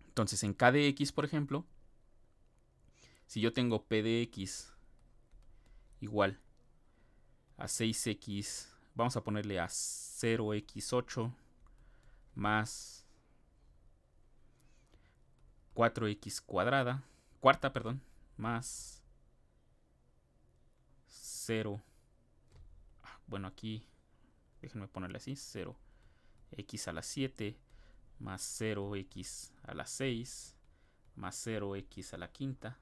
A: Entonces en k de x, por ejemplo, si yo tengo p de x igual a 6x, vamos a ponerle a 0x8 más 4x cuarta, más 0. Bueno, aquí déjenme ponerle así, 0x a la 7 más 0x a la 6 más 0x a la quinta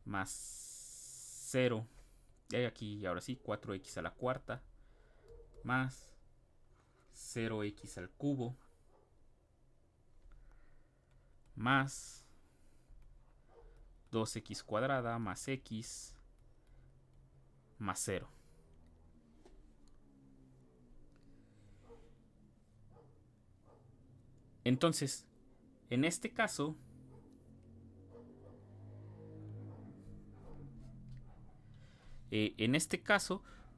A: más 0. Y aquí ahora sí, 4x a la cuarta más 0x al cubo más 2x cuadrada más x más 0. Entonces, en este caso,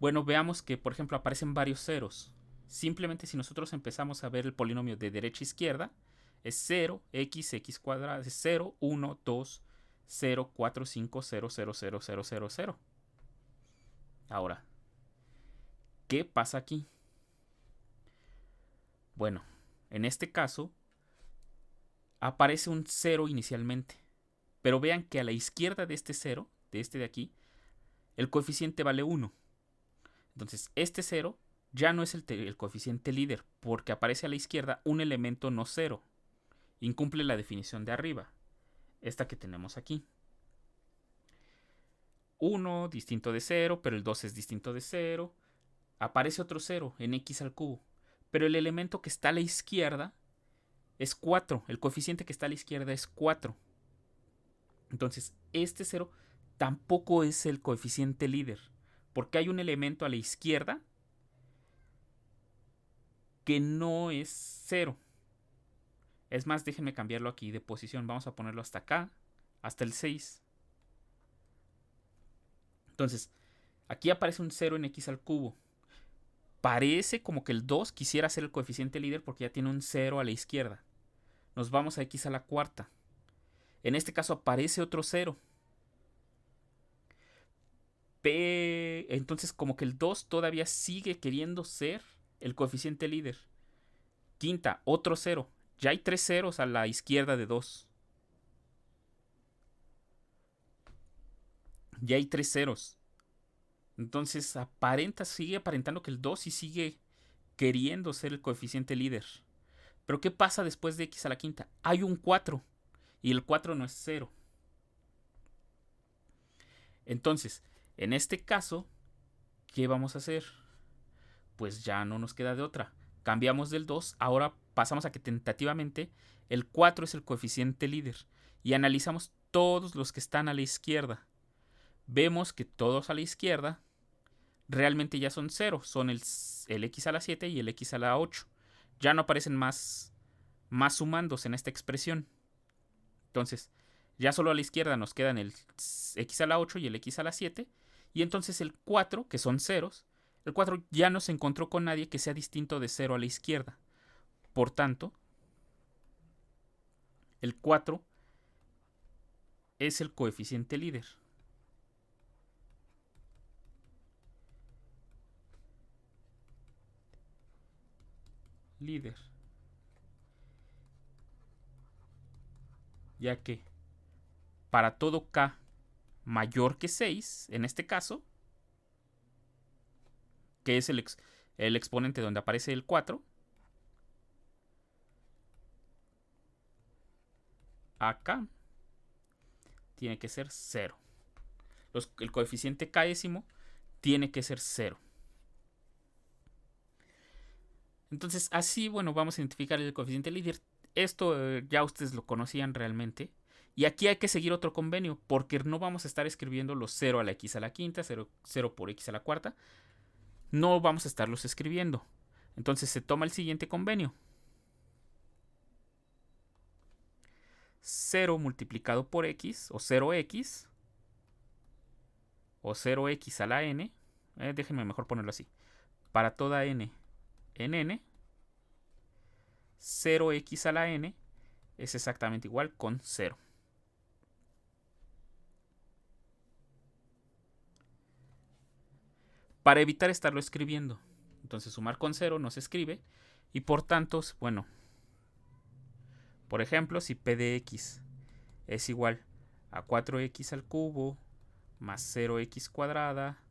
A: bueno, veamos que, por ejemplo, aparecen varios ceros. Simplemente si nosotros empezamos a ver el polinomio de derecha a izquierda, es 0, x cuadrada, es 0, 1, 2, 0, 4, 5, 0, 0, 0, 0, 0, 0. Ahora, ¿qué pasa aquí? Bueno, en este caso, aparece un 0 inicialmente. Pero vean que a la izquierda de este 0, de este de aquí, el coeficiente vale 1. Entonces, este 0 ya no es el coeficiente líder, porque aparece a la izquierda un elemento no 0. Incumple la definición de arriba, esta que tenemos aquí. 1 distinto de 0, pero el 2 es distinto de 0. Aparece otro 0 en x al cubo. Pero el elemento que está a la izquierda es 4. El coeficiente que está a la izquierda es 4. Entonces, este 0 tampoco es el coeficiente líder, porque hay un elemento a la izquierda que no es 0. Es más, déjenme cambiarlo aquí de posición. Vamos a ponerlo hasta acá, hasta el 6. Entonces, aquí aparece un 0 en x al cubo. Parece como que el 2 quisiera ser el coeficiente líder porque ya tiene un 0 a la izquierda. Nos vamos a x a la cuarta. En este caso aparece otro 0. Entonces como que el 2 todavía sigue queriendo ser el coeficiente líder. Quinta, otro 0. Ya hay 3 ceros a la izquierda de 2. Ya hay 3 ceros. Entonces sigue aparentando que el 2 sí sigue queriendo ser el coeficiente líder. Pero ¿qué pasa después de x a la quinta? Hay un 4 y el 4 no es 0. Entonces, en este caso, ¿qué vamos a hacer? Pues ya no nos queda de otra. Cambiamos del 2, ahora pasamos a que tentativamente el 4 es el coeficiente líder y analizamos todos los que están a la izquierda. Vemos que todos a la izquierda realmente ya son 0, son el x a la 7 y el x a la 8. Ya no aparecen más sumandos en esta expresión. Entonces, ya solo a la izquierda nos quedan el x a la 8 y el x a la 7. Y entonces el 4, que son ceros, el 4 ya no se encontró con nadie que sea distinto de 0 a la izquierda. Por tanto, el 4 es el coeficiente líder. Ya que para todo k mayor que 6, en este caso, que es el exponente donde aparece el 4, acá tiene que ser 0. El coeficiente késimo tiene que ser 0. Entonces, así, bueno, vamos a identificar el coeficiente líder. Esto ya ustedes lo conocían realmente. Y aquí hay que seguir otro convenio, porque no vamos a estar escribiendo los 0 a la x a la quinta, 0 por x a la cuarta. No vamos a estarlos escribiendo. Entonces se toma el siguiente convenio. 0 multiplicado por x, o 0x, o 0x a la n. Déjenme mejor ponerlo así. Para toda n en n, 0x a la n es exactamente igual con 0. Para evitar estarlo escribiendo. Entonces sumar con 0 no se escribe. Y por tanto, bueno, por ejemplo, si p de x es igual a 4x al cubo más 0x cuadrada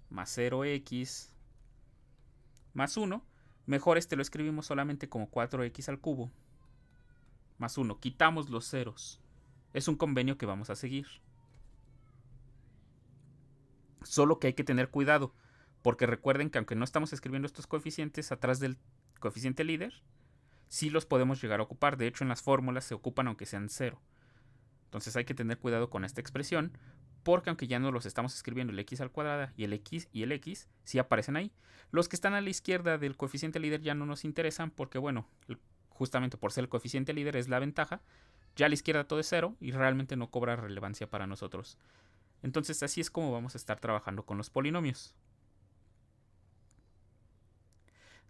A: más 0x más 1, mejor este lo escribimos solamente como 4x al cubo más 1. Quitamos los ceros. Es un convenio que vamos a seguir. Solo que hay que tener cuidado, porque recuerden que aunque no estamos escribiendo estos coeficientes atrás del coeficiente líder, sí los podemos llegar a ocupar. De hecho, en las fórmulas se ocupan aunque sean 0. Entonces hay que tener cuidado con esta expresión, porque aunque ya no los estamos escribiendo el x al cuadrado y el x sí aparecen ahí. Los que están a la izquierda del coeficiente líder ya no nos interesan porque, bueno, justamente por ser el coeficiente líder es la ventaja. Ya a la izquierda todo es 0 y realmente no cobra relevancia para nosotros. Entonces así es como vamos a estar trabajando con los polinomios.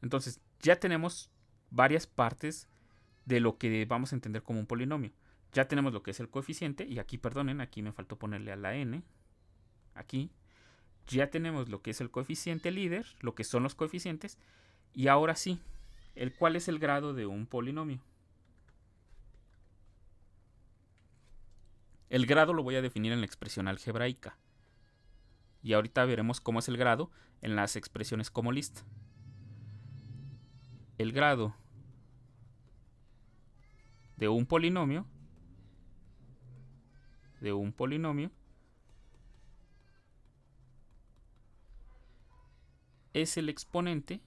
A: Entonces ya tenemos varias partes de lo que vamos a entender como un polinomio. Ya tenemos lo que es el coeficiente, y aquí, perdonen, aquí me faltó ponerle a la n. Aquí. Ya tenemos lo que es el coeficiente líder, lo que son los coeficientes, y ahora sí, ¿cuál es el grado de un polinomio? El grado lo voy a definir en la expresión algebraica. Y ahorita veremos cómo es el grado en las expresiones como lista. El grado de un polinomio es el exponente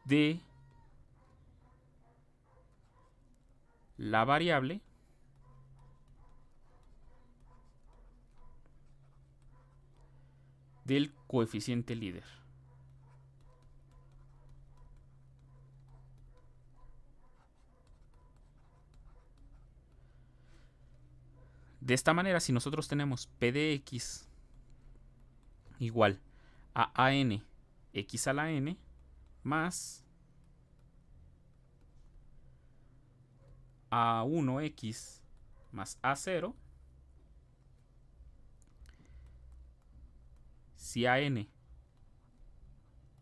A: de la variable del coeficiente líder. De esta manera, si nosotros tenemos P de X igual a AN X a la N más A1X más A0, si AN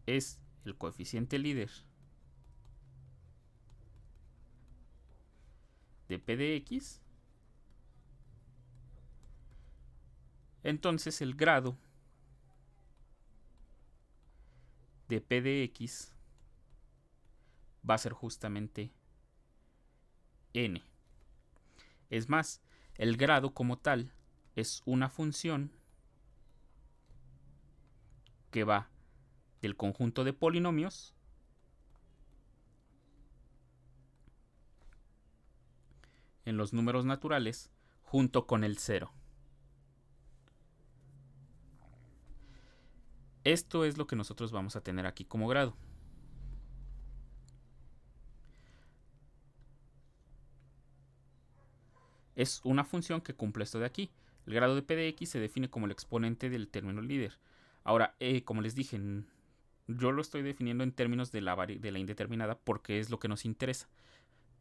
A: es el coeficiente líder de P de X, entonces el grado de P de X va a ser justamente N. Es más, el grado como tal es una función que va del conjunto de polinomios en los números naturales junto con el 0. Esto es lo que nosotros vamos a tener aquí como grado. Es una función que cumple esto de aquí. El grado de P de X se define como el exponente del término líder. Ahora, como les dije, yo lo estoy definiendo en términos de la indeterminada porque es lo que nos interesa.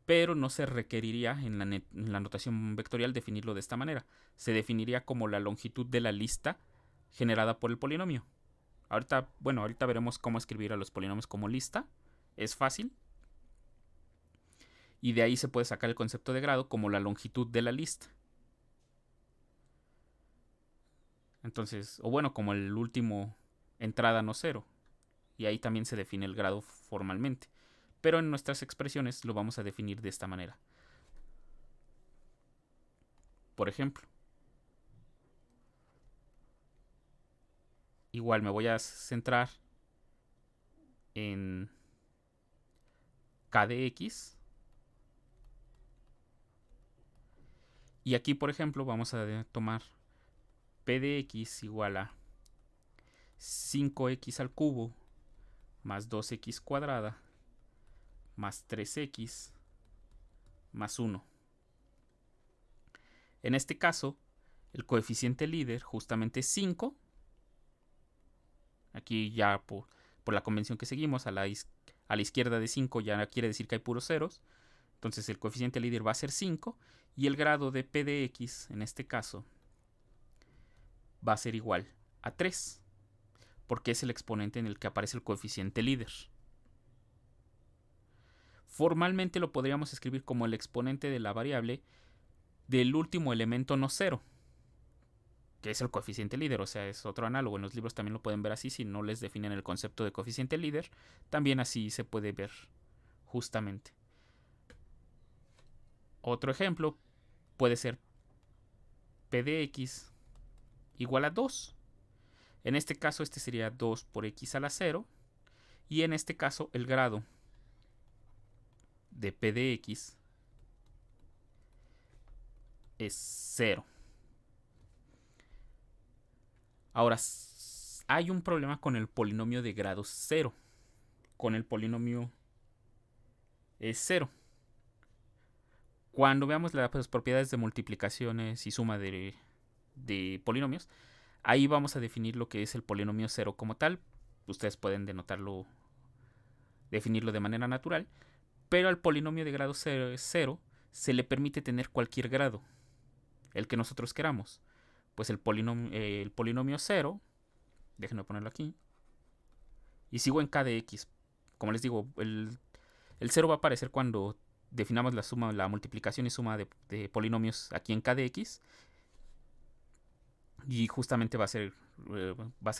A: Pero no se requeriría en la notación vectorial definirlo de esta manera. Se definiría como la longitud de la lista generada por el polinomio. Ahorita veremos cómo escribir a los polinomios como lista. Es fácil. Y de ahí se puede sacar el concepto de grado como la longitud de la lista. Entonces, o bueno, como el último entrada no cero. Y ahí también se define el grado formalmente. Pero en nuestras expresiones lo vamos a definir de esta manera. Por ejemplo, igual me voy a centrar en K de X. Y aquí, por ejemplo, vamos a tomar P de X igual a 5x al cubo más 2x cuadrada más 3x más 1. En este caso, el coeficiente líder justamente es 5. Aquí ya por la convención que seguimos, a la izquierda de 5 ya quiere decir que hay puros ceros. Entonces el coeficiente líder va a ser 5 y el grado de P de X en este caso va a ser igual a 3, porque es el exponente en el que aparece el coeficiente líder. Formalmente lo podríamos escribir como el exponente de la variable del último elemento no cero, que es el coeficiente líder, o sea, es otro análogo. En los libros también lo pueden ver así, si no les definen el concepto de coeficiente líder, también así se puede ver justamente. Otro ejemplo puede ser P de X igual a 2. En este caso este sería 2 por X a la 0, y en este caso el grado de P de X es 0. Ahora, hay un problema con el polinomio de grado 0. Con el polinomio es 0. Cuando veamos las propiedades de multiplicaciones y suma de polinomios, ahí vamos a definir lo que es el polinomio 0 como tal. Ustedes pueden definirlo de manera natural, pero al polinomio de grado 0 se le permite tener cualquier grado, el que nosotros queramos. Pues el polinomio 0, déjenme ponerlo aquí, y sigo en K de X. Como les digo, el 0 va a aparecer cuando definamos la multiplicación y suma de polinomios aquí en K de X, y justamente va a ser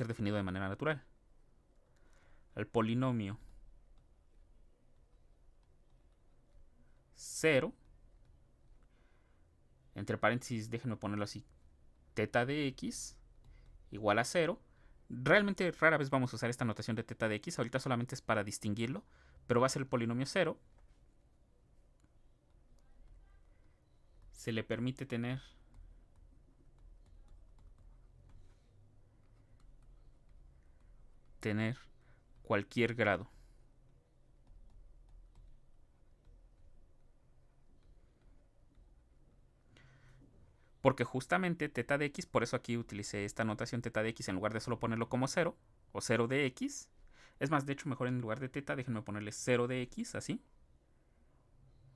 A: definido de manera natural. El polinomio 0, entre paréntesis, déjenme ponerlo así, teta de X igual a 0. Realmente rara vez vamos a usar esta notación de teta de X, ahorita solamente es para distinguirlo, pero va a ser el polinomio 0. Se le permite tener tener cualquier grado. Porque justamente θ de x, por eso aquí utilicé esta notación θ de x en lugar de solo ponerlo como 0 o 0 de x. Es más, de hecho, mejor en lugar de θ, déjenme ponerle 0 de x, así.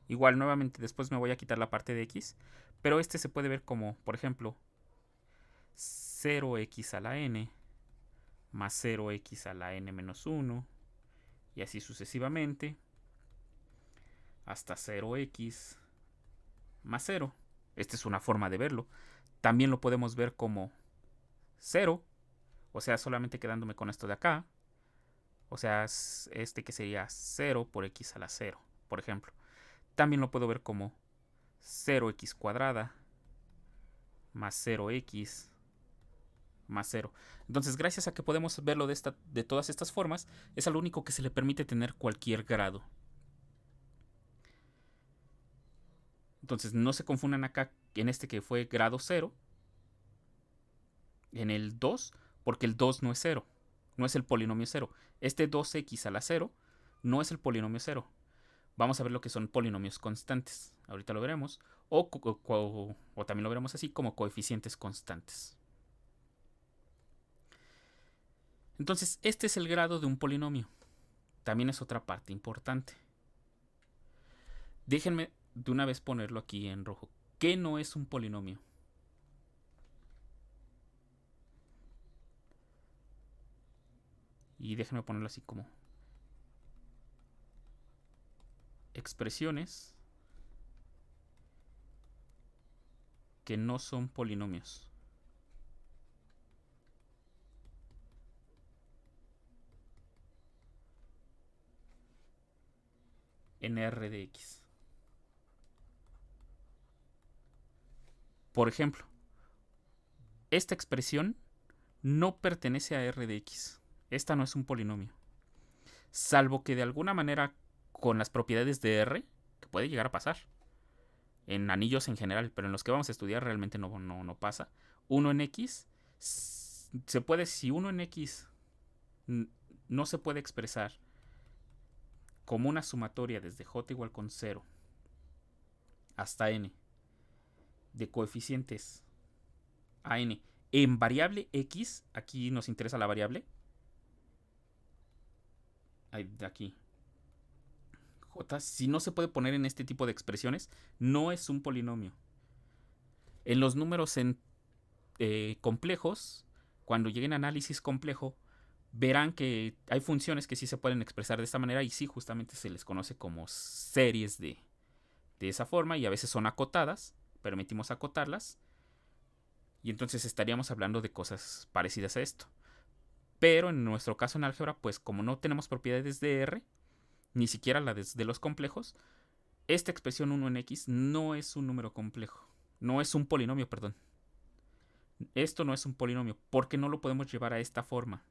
A: Igual, nuevamente, después me voy a quitar la parte de x. Pero este se puede ver como, por ejemplo, 0x a la n más 0x a la n menos 1. Y así sucesivamente. Hasta 0x más 0. Esta es una forma de verlo. También lo podemos ver como 0. O sea, solamente quedándome con esto de acá. O sea, este que sería 0 por x a la 0, por ejemplo. También lo puedo ver como 0x cuadrada más 0x más 0. Entonces, gracias a que podemos verlo de todas estas formas, es lo único que se le permite tener cualquier grado. Entonces, no se confundan acá en este que fue grado 0, en el 2, porque el 2 no es 0, no es el polinomio 0. Este 2x a la 0 no es el polinomio 0. Vamos a ver lo que son polinomios constantes. Ahorita lo veremos. O también lo veremos así como coeficientes constantes. Entonces, este es el grado de un polinomio. También es otra parte importante. Déjenme de una vez ponerlo aquí en rojo. ¿Qué no es un polinomio? Y déjenme ponerlo así como expresiones que no son polinomios. En R de X. Por ejemplo, esta expresión no pertenece a R de X. Esta no es un polinomio. Salvo que de alguna manera con las propiedades de R, que puede llegar a pasar. En anillos en general, pero en los que vamos a estudiar realmente no pasa. 1 en X, se puede, si 1 en X no se puede expresar como una sumatoria desde j igual con 0 hasta n de coeficientes a n en variable x, aquí nos interesa la variable, de aquí, j, si no se puede poner en este tipo de expresiones, no es un polinomio. En los números complejos, cuando lleguen a análisis complejo, verán que hay funciones que sí se pueden expresar de esta manera y sí, justamente se les conoce como series de esa forma, y a veces son acotadas, permitimos acotarlas, y entonces estaríamos hablando de cosas parecidas a esto. Pero en nuestro caso en álgebra, pues como no tenemos propiedades de R, ni siquiera la de los complejos, esta expresión 1 en X no es un número complejo, no es un polinomio, perdón. Esto no es un polinomio porque no lo podemos llevar a esta forma.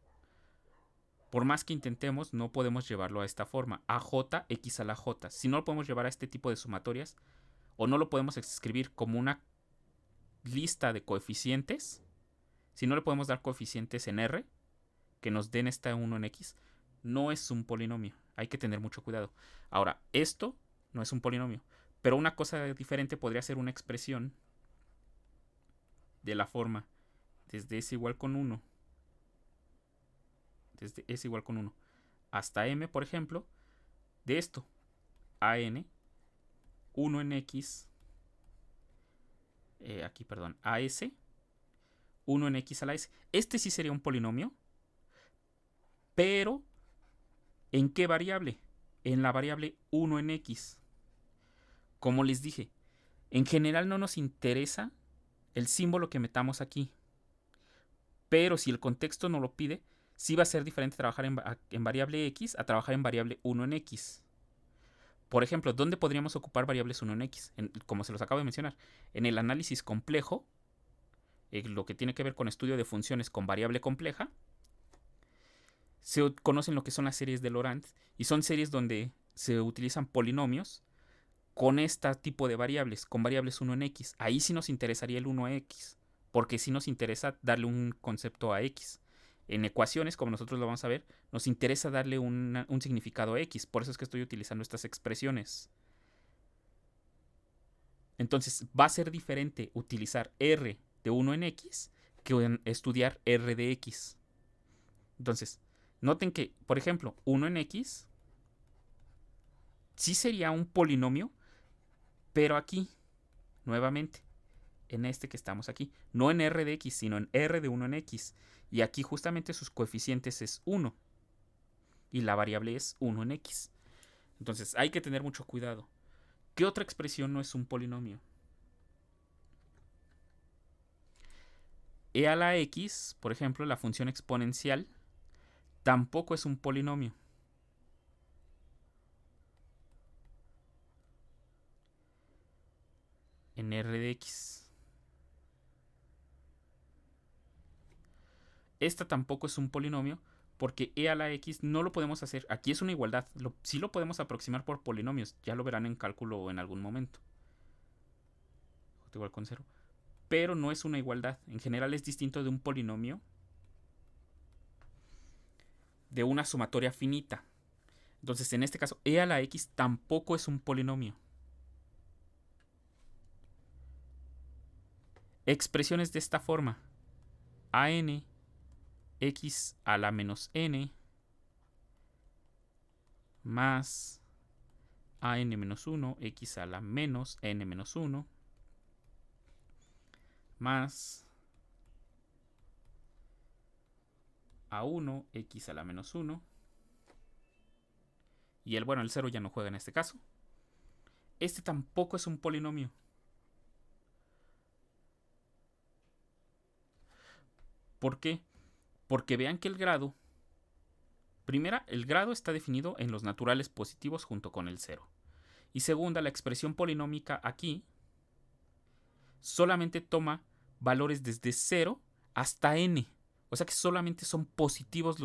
A: Por más que intentemos, no podemos llevarlo a esta forma, a j, x a la j. Si no lo podemos llevar a este tipo de sumatorias, o no lo podemos escribir como una lista de coeficientes, si no le podemos dar coeficientes en R, que nos den esta 1 en X, no es un polinomio. Hay que tener mucho cuidado. Ahora, esto no es un polinomio, pero una cosa diferente podría ser una expresión de la forma desde s igual con 1, desde s igual con 1 hasta m, por ejemplo, de esto, a n, 1 en x, aquí, perdón, a s, 1 en x a la s. Este sí sería un polinomio, pero ¿en qué variable? En la variable 1 en x. Como les dije, en general no nos interesa el símbolo que metamos aquí, pero si el contexto no lo pide, sí va a ser diferente trabajar en variable x a trabajar en variable 1 en x. Por ejemplo, ¿dónde podríamos ocupar variables 1 en x? Como se los acabo de mencionar, en el análisis complejo, lo que tiene que ver con estudio de funciones con variable compleja, se conocen lo que son las series de Laurent, y son series donde se utilizan polinomios con este tipo de variables, con variables 1 en x. Ahí sí nos interesaría el 1 a x, porque sí nos interesa darle un concepto a x. En ecuaciones, como nosotros lo vamos a ver, nos interesa darle un significado X. Por eso es que estoy utilizando estas expresiones. Entonces va a ser diferente utilizar R de 1 en X que estudiar R de X. Entonces, noten que, por ejemplo, 1 en X sí sería un polinomio, pero aquí, nuevamente, en este que estamos aquí, no en R de X, sino en R de 1 en X. Y aquí justamente sus coeficientes es 1 y la variable es 1 en X. Entonces hay que tener mucho cuidado. ¿Qué otra expresión no es un polinomio? E a la X, por ejemplo, la función exponencial, tampoco es un polinomio. En R de X. Esta tampoco es un polinomio porque e a la X no lo podemos hacer. Aquí es una igualdad. Sí lo podemos aproximar por polinomios. Ya lo verán en cálculo en algún momento. Igual con 0. Pero no es una igualdad. En general es distinto de un polinomio de una sumatoria finita. Entonces, en este caso, e a la X tampoco es un polinomio. Expresiones de esta forma. A(n) x a la menos n más a(n menos 1) x a la menos n menos 1 más a1 x a la menos 1. Y el 0 ya no juega en este caso. Este tampoco es un polinomio. ¿Por qué? Porque vean que el grado, primera, el grado está definido en los naturales positivos junto con el 0. Y segunda, la expresión polinómica aquí solamente toma valores desde 0 hasta n. O sea que solamente son positivos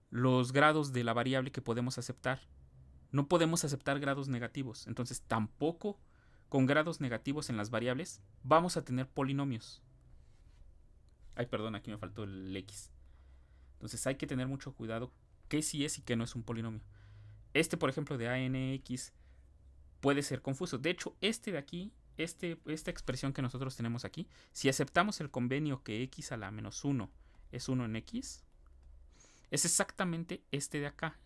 A: los grados de la variable que podemos aceptar. No podemos aceptar grados negativos. Entonces tampoco con grados negativos en las variables vamos a tener polinomios. Ay, perdón, aquí me faltó el X. Entonces hay que tener mucho cuidado qué sí es y qué no es un polinomio. Este, por ejemplo, de ANX puede ser confuso. De hecho, este de aquí, esta expresión que nosotros tenemos aquí, si aceptamos el convenio que x a la menos 1 es 1 en x, es exactamente este de acá.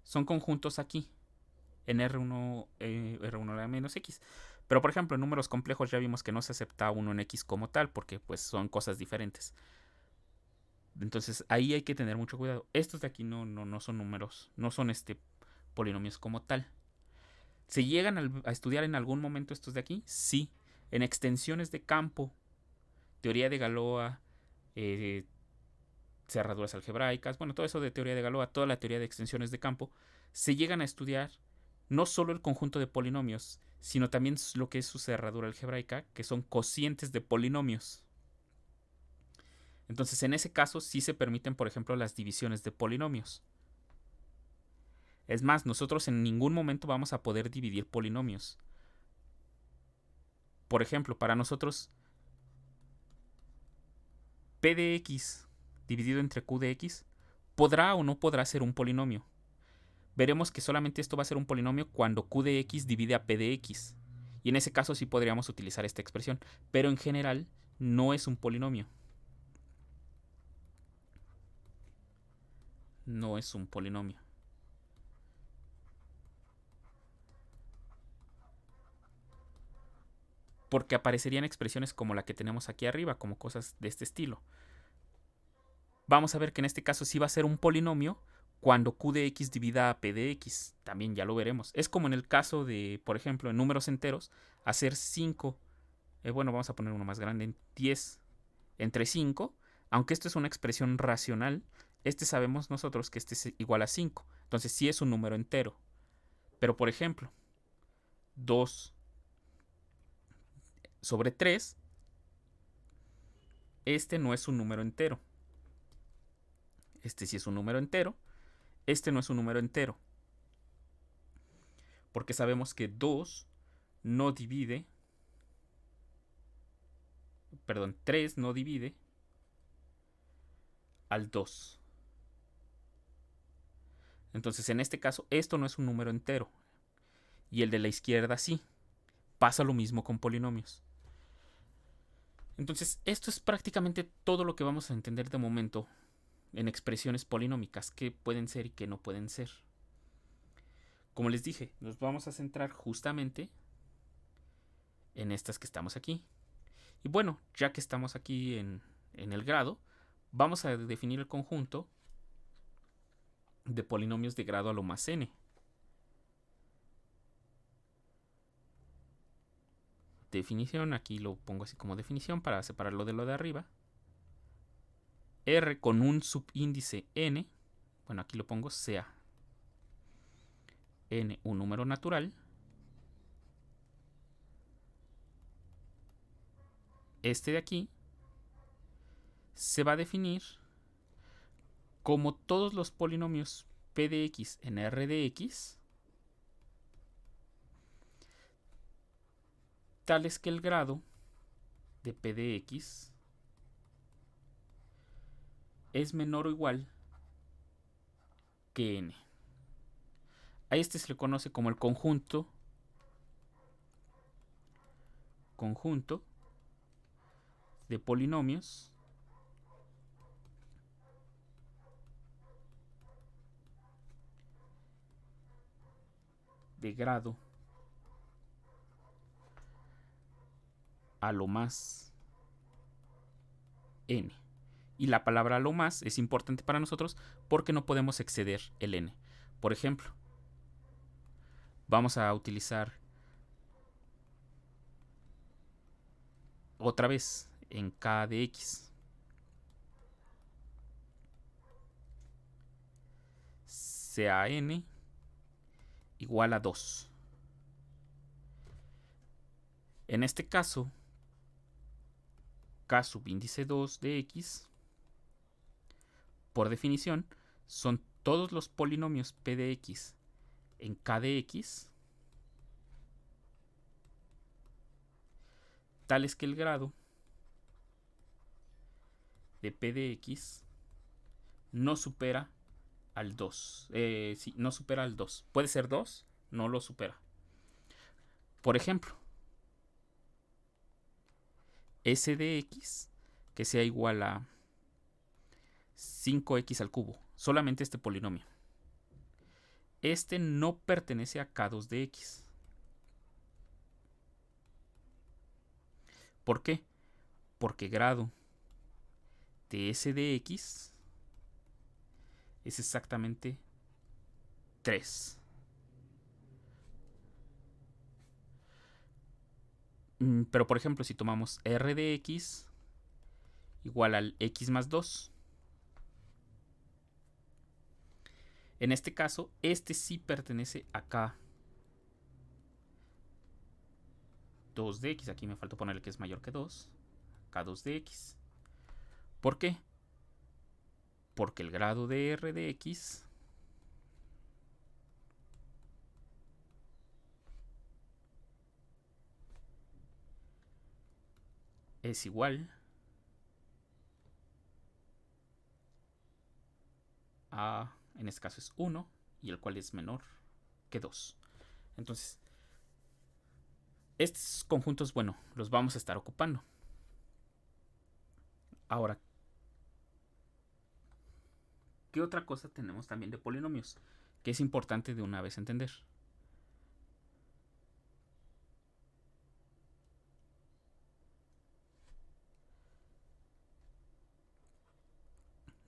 A: Son conjuntos aquí, en R1, R1 a la menos x. Pero, por ejemplo, en números complejos ya vimos que no se acepta 1 en x como tal, porque pues son cosas diferentes. Entonces ahí hay que tener mucho cuidado. Estos de aquí no son números, no son polinomios como tal. ¿Se llegan a estudiar en algún momento estos de aquí? Sí. En extensiones de campo, teoría de Galois, cerraduras algebraicas, bueno, todo eso de teoría de Galois, toda la teoría de extensiones de campo, se llegan a estudiar no solo el conjunto de polinomios, sino también lo que es su cerradura algebraica, que son cocientes de polinomios. Entonces, en ese caso sí se permiten, por ejemplo, las divisiones de polinomios. Es más, nosotros en ningún momento vamos a poder dividir polinomios. Por ejemplo, para nosotros, p de x dividido entre q de x podrá o no podrá ser un polinomio. Veremos que solamente esto va a ser un polinomio cuando q de x divide a p de x. Y en ese caso sí podríamos utilizar esta expresión. Pero en general no es un polinomio. No es un polinomio. Porque aparecerían expresiones como la que tenemos aquí arriba, como cosas de este estilo. Vamos a ver que en este caso sí va a ser un polinomio cuando q de x divida a p de x. También ya lo veremos. Es como en el caso de, por ejemplo, en números enteros, hacer 5, bueno, vamos a poner uno más grande, 10 entre 5. Aunque esto es una expresión racional, sabemos nosotros que este es igual a 5. Entonces sí es un número entero. Pero, por ejemplo, 2 sobre 3, este no es un número entero. Este sí es un número entero. Este no es un número entero. Porque sabemos que 2 no divide. Perdón, 3 no divide al 2. Entonces, en este caso, esto no es un número entero. Y el de la izquierda sí. Pasa lo mismo con polinomios. Entonces, esto es prácticamente todo lo que vamos a entender de momento en expresiones polinómicas, qué pueden ser y qué no pueden ser. Como les dije, nos vamos a centrar justamente en estas que estamos aquí. Y bueno, ya que estamos aquí en el grado, vamos a definir el conjunto de polinomios de grado a lo más n. Definición, aquí lo pongo así como definición para separarlo de lo de arriba. R con un subíndice n, bueno, aquí lo pongo sea n un número natural. Este de aquí se va a definir como todos los polinomios p de x en R de x, tales que el grado de p de x es menor o igual que n. A este se le conoce como el conjunto de polinomios de grado a lo más n. Y la palabra a lo más es importante para nosotros porque no podemos exceder el n. Por ejemplo, vamos a utilizar otra vez en k de x. Sea n igual a 2. En este caso, k subíndice 2 de x, por definición, son todos los polinomios p de x en k de x, tales que el grado de p de x no supera al 2. Sí, no supera al 2. Puede ser 2, no lo supera. Por ejemplo, s de x que sea igual a 5x al cubo. Solamente este polinomio. Este no pertenece a k2 de x. ¿Por qué? Porque grado de s de x es exactamente 3. Pero por ejemplo, si tomamos r de x igual al x más 2, en este caso, este sí pertenece a k2 de x. Aquí me faltó ponerle que es mayor que 2. K2 de x. ¿Por qué? Porque el grado de r de x es igual a, en este caso es 1, y el cual es menor que 2. Entonces, estos conjuntos, bueno, los vamos a estar ocupando. Ahora, ¿qué otra cosa tenemos también de polinomios? Que es importante de una vez entender.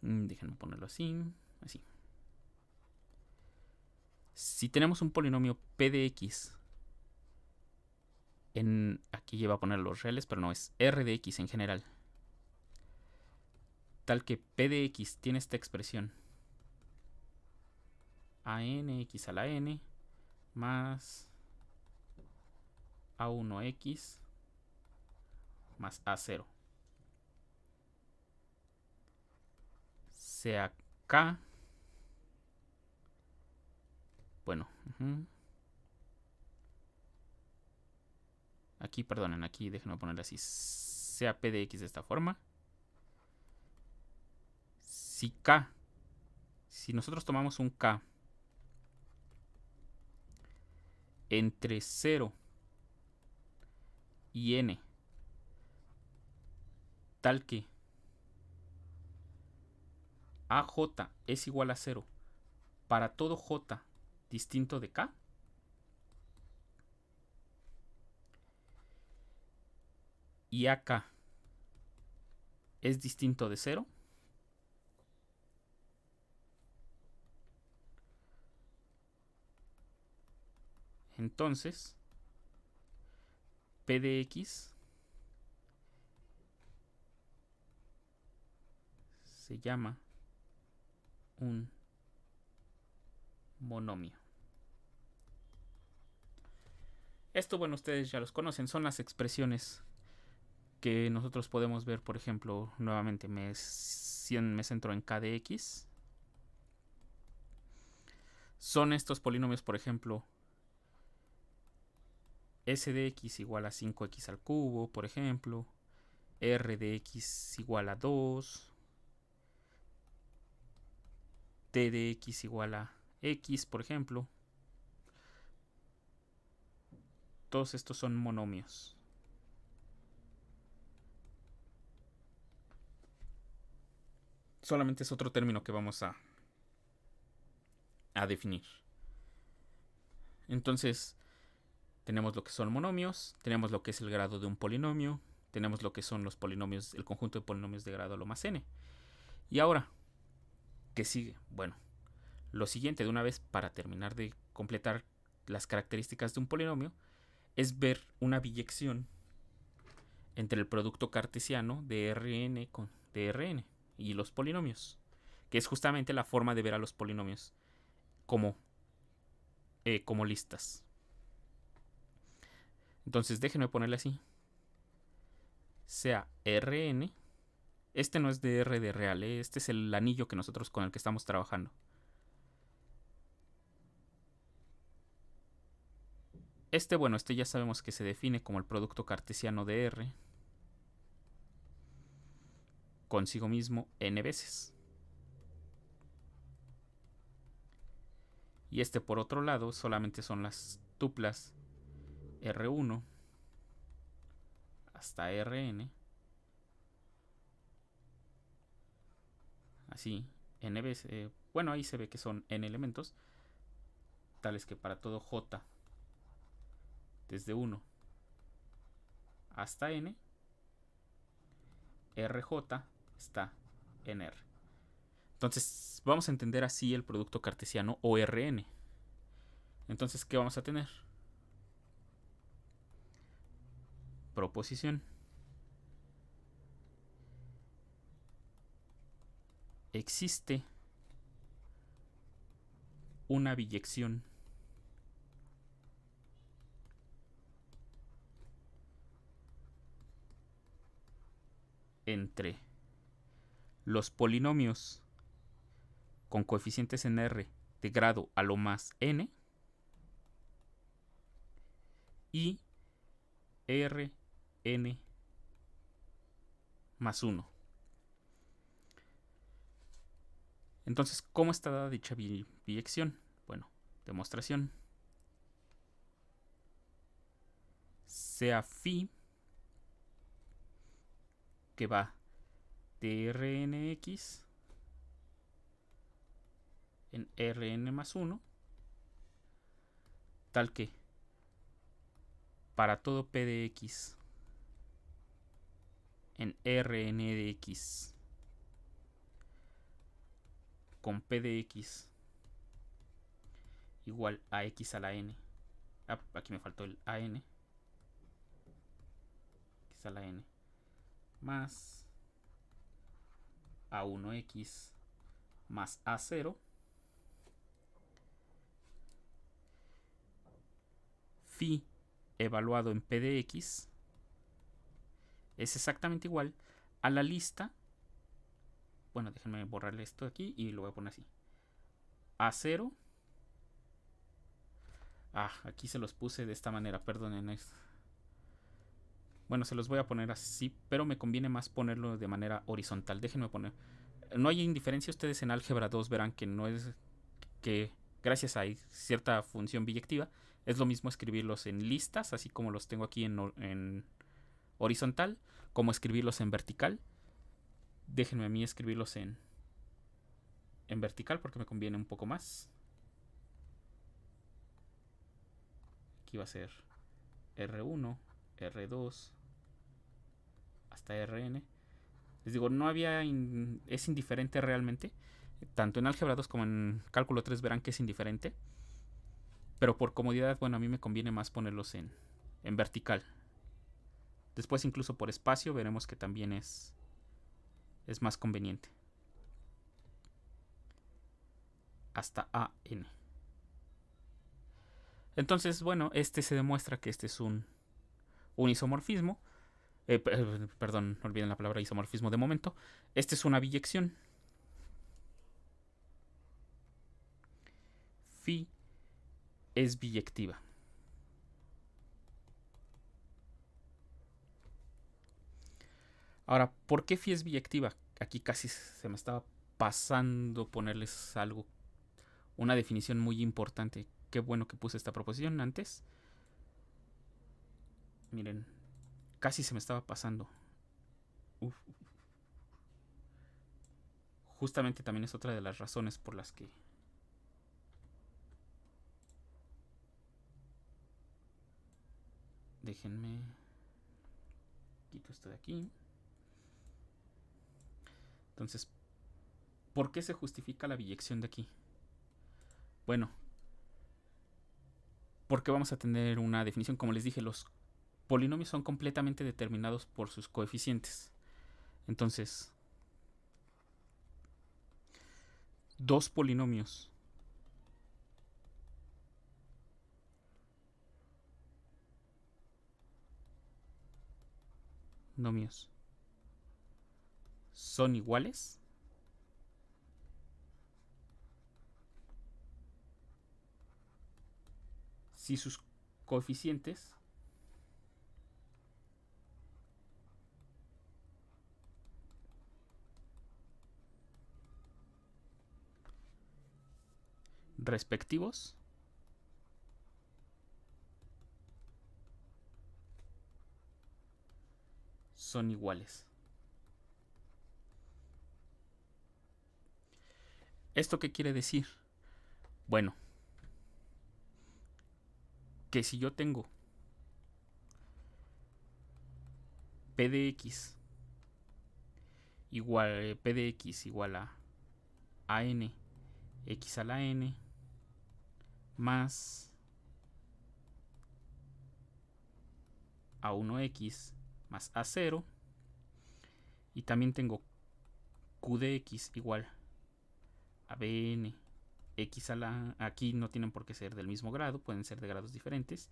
A: Déjenme ponerlo así. Así. Si tenemos un polinomio p de x, aquí lleva a poner los reales, pero no, es r de x en general, tal que p de x tiene esta expresión a n x a la n más a1x más a0, sea k, bueno, aquí, perdonen, aquí déjenme ponerle así, sea p de x de esta forma, si nosotros tomamos un K entre 0 y N, tal que AJ es igual a 0 para todo J distinto de K, y AK es distinto de 0, entonces P de X se llama un monomio. Esto, bueno, ustedes ya los conocen, son las expresiones que nosotros podemos ver. Por ejemplo, nuevamente me centro en K de X. Son estos polinomios, por ejemplo, S de X igual a 5X al cubo, por ejemplo, R de X igual a 2, T de X igual a X, por ejemplo. Todos estos son monomios. Solamente es otro término que vamos a definir. Entonces, tenemos lo que son monomios, tenemos lo que es el grado de un polinomio, tenemos lo que son los polinomios, el conjunto de polinomios de grado a lo más n. Y ahora, ¿qué sigue? Bueno, lo siguiente, de una vez para terminar de completar las características de un polinomio, es ver una biyección entre el producto cartesiano de Rn de Rn y los polinomios, que es justamente la forma de ver a los polinomios como listas. Entonces déjenme ponerle así. Sea Rn. Este no es de R de real, este es el anillo que nosotros con el que estamos trabajando. Este ya sabemos que se define como el producto cartesiano de R consigo mismo n veces. Y este, por otro lado, solamente son las tuplas R1 hasta Rn. Así, n veces. Bueno, ahí se ve que son n elementos, tales que para todo j desde 1 hasta n, rj está en R. Entonces vamos a entender así el producto cartesiano o Rn. Entonces, ¿qué vamos a tener? Proposición. Existe una biyección entre los polinomios con coeficientes en R de grado a lo más n y Rn más 1. Entonces, ¿cómo está dada dicha biyección? Bueno, demostración. Sea phi, que va de Rnx en Rn más 1, tal que para todo P de X en Rn de X con P de X igual a X a la N. Aquí me faltó el AN. X a la N más A1X más A0 phi evaluado en P de X es exactamente igual a la lista. Bueno, déjenme borrarle esto aquí y lo voy a poner así. A0. Aquí se los puse de esta manera, perdonen. Bueno, se los voy a poner así, pero me conviene más ponerlo de manera horizontal. Déjenme poner. no hay indiferencia. Ustedes en álgebra 2 verán que no es que gracias a cierta función biyectiva es lo mismo escribirlos en listas, así como los tengo aquí en horizontal, como escribirlos en vertical. Déjenme a mí escribirlos en vertical porque me conviene un poco más. Aquí va a ser R1, R2, hasta Rn. Les digo, no había... es indiferente realmente. Tanto en álgebra 2 como en cálculo 3 verán que es indiferente. Pero por comodidad, bueno, a mí me conviene más ponerlos en vertical. Después incluso por espacio veremos que también es más conveniente. Hasta AN. Entonces, bueno, se demuestra que este es un isomorfismo. Perdón, no olviden la palabra isomorfismo de momento. Este es una biyección. Phi es biyectiva. Ahora, ¿por qué phi es biyectiva? Aquí casi se me estaba pasando ponerles algo, una definición muy importante. Qué bueno que puse esta proposición antes. Miren, casi se me estaba pasando. Uf. Justamente también es otra de las razones por las que déjenme quito esto de aquí. Entonces, ¿por qué se justifica la biyección de aquí? Bueno, porque vamos a tener una definición. Como les dije, los polinomios son completamente determinados por sus coeficientes. Entonces, dos polinomios son iguales si sus coeficientes respectivos son iguales. ¿Esto qué quiere decir? Bueno, que si yo tengo p de x igual a n x a la n más a1x más a0, y también tengo q de x igual a bn x a la... Aquí no tienen por qué ser del mismo grado, pueden ser de grados diferentes,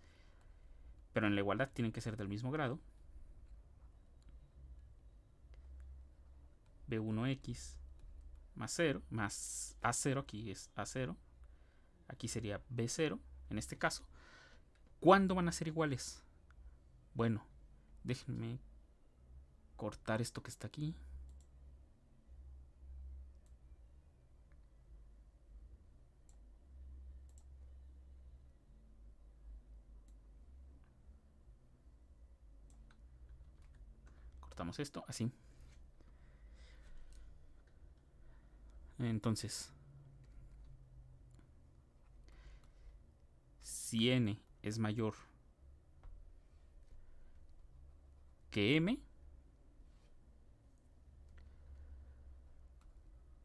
A: pero en la igualdad tienen que ser del mismo grado. b1x más 0, más a0, aquí es a0, aquí sería b0 en este caso. ¿Cuándo van a ser iguales? Bueno, déjenme cortar esto que está aquí. Cortamos esto, así. Entonces, si n es mayor que m,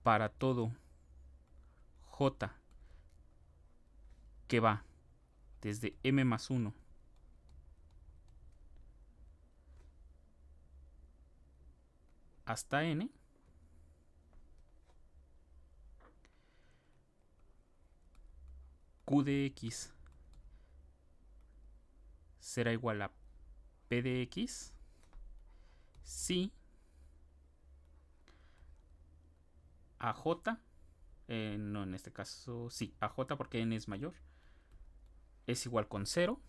A: para todo j que va desde m más 1 hasta n, q de x será igual a p de x si a j, no en este caso, sí, a j porque n es mayor, es igual con 0,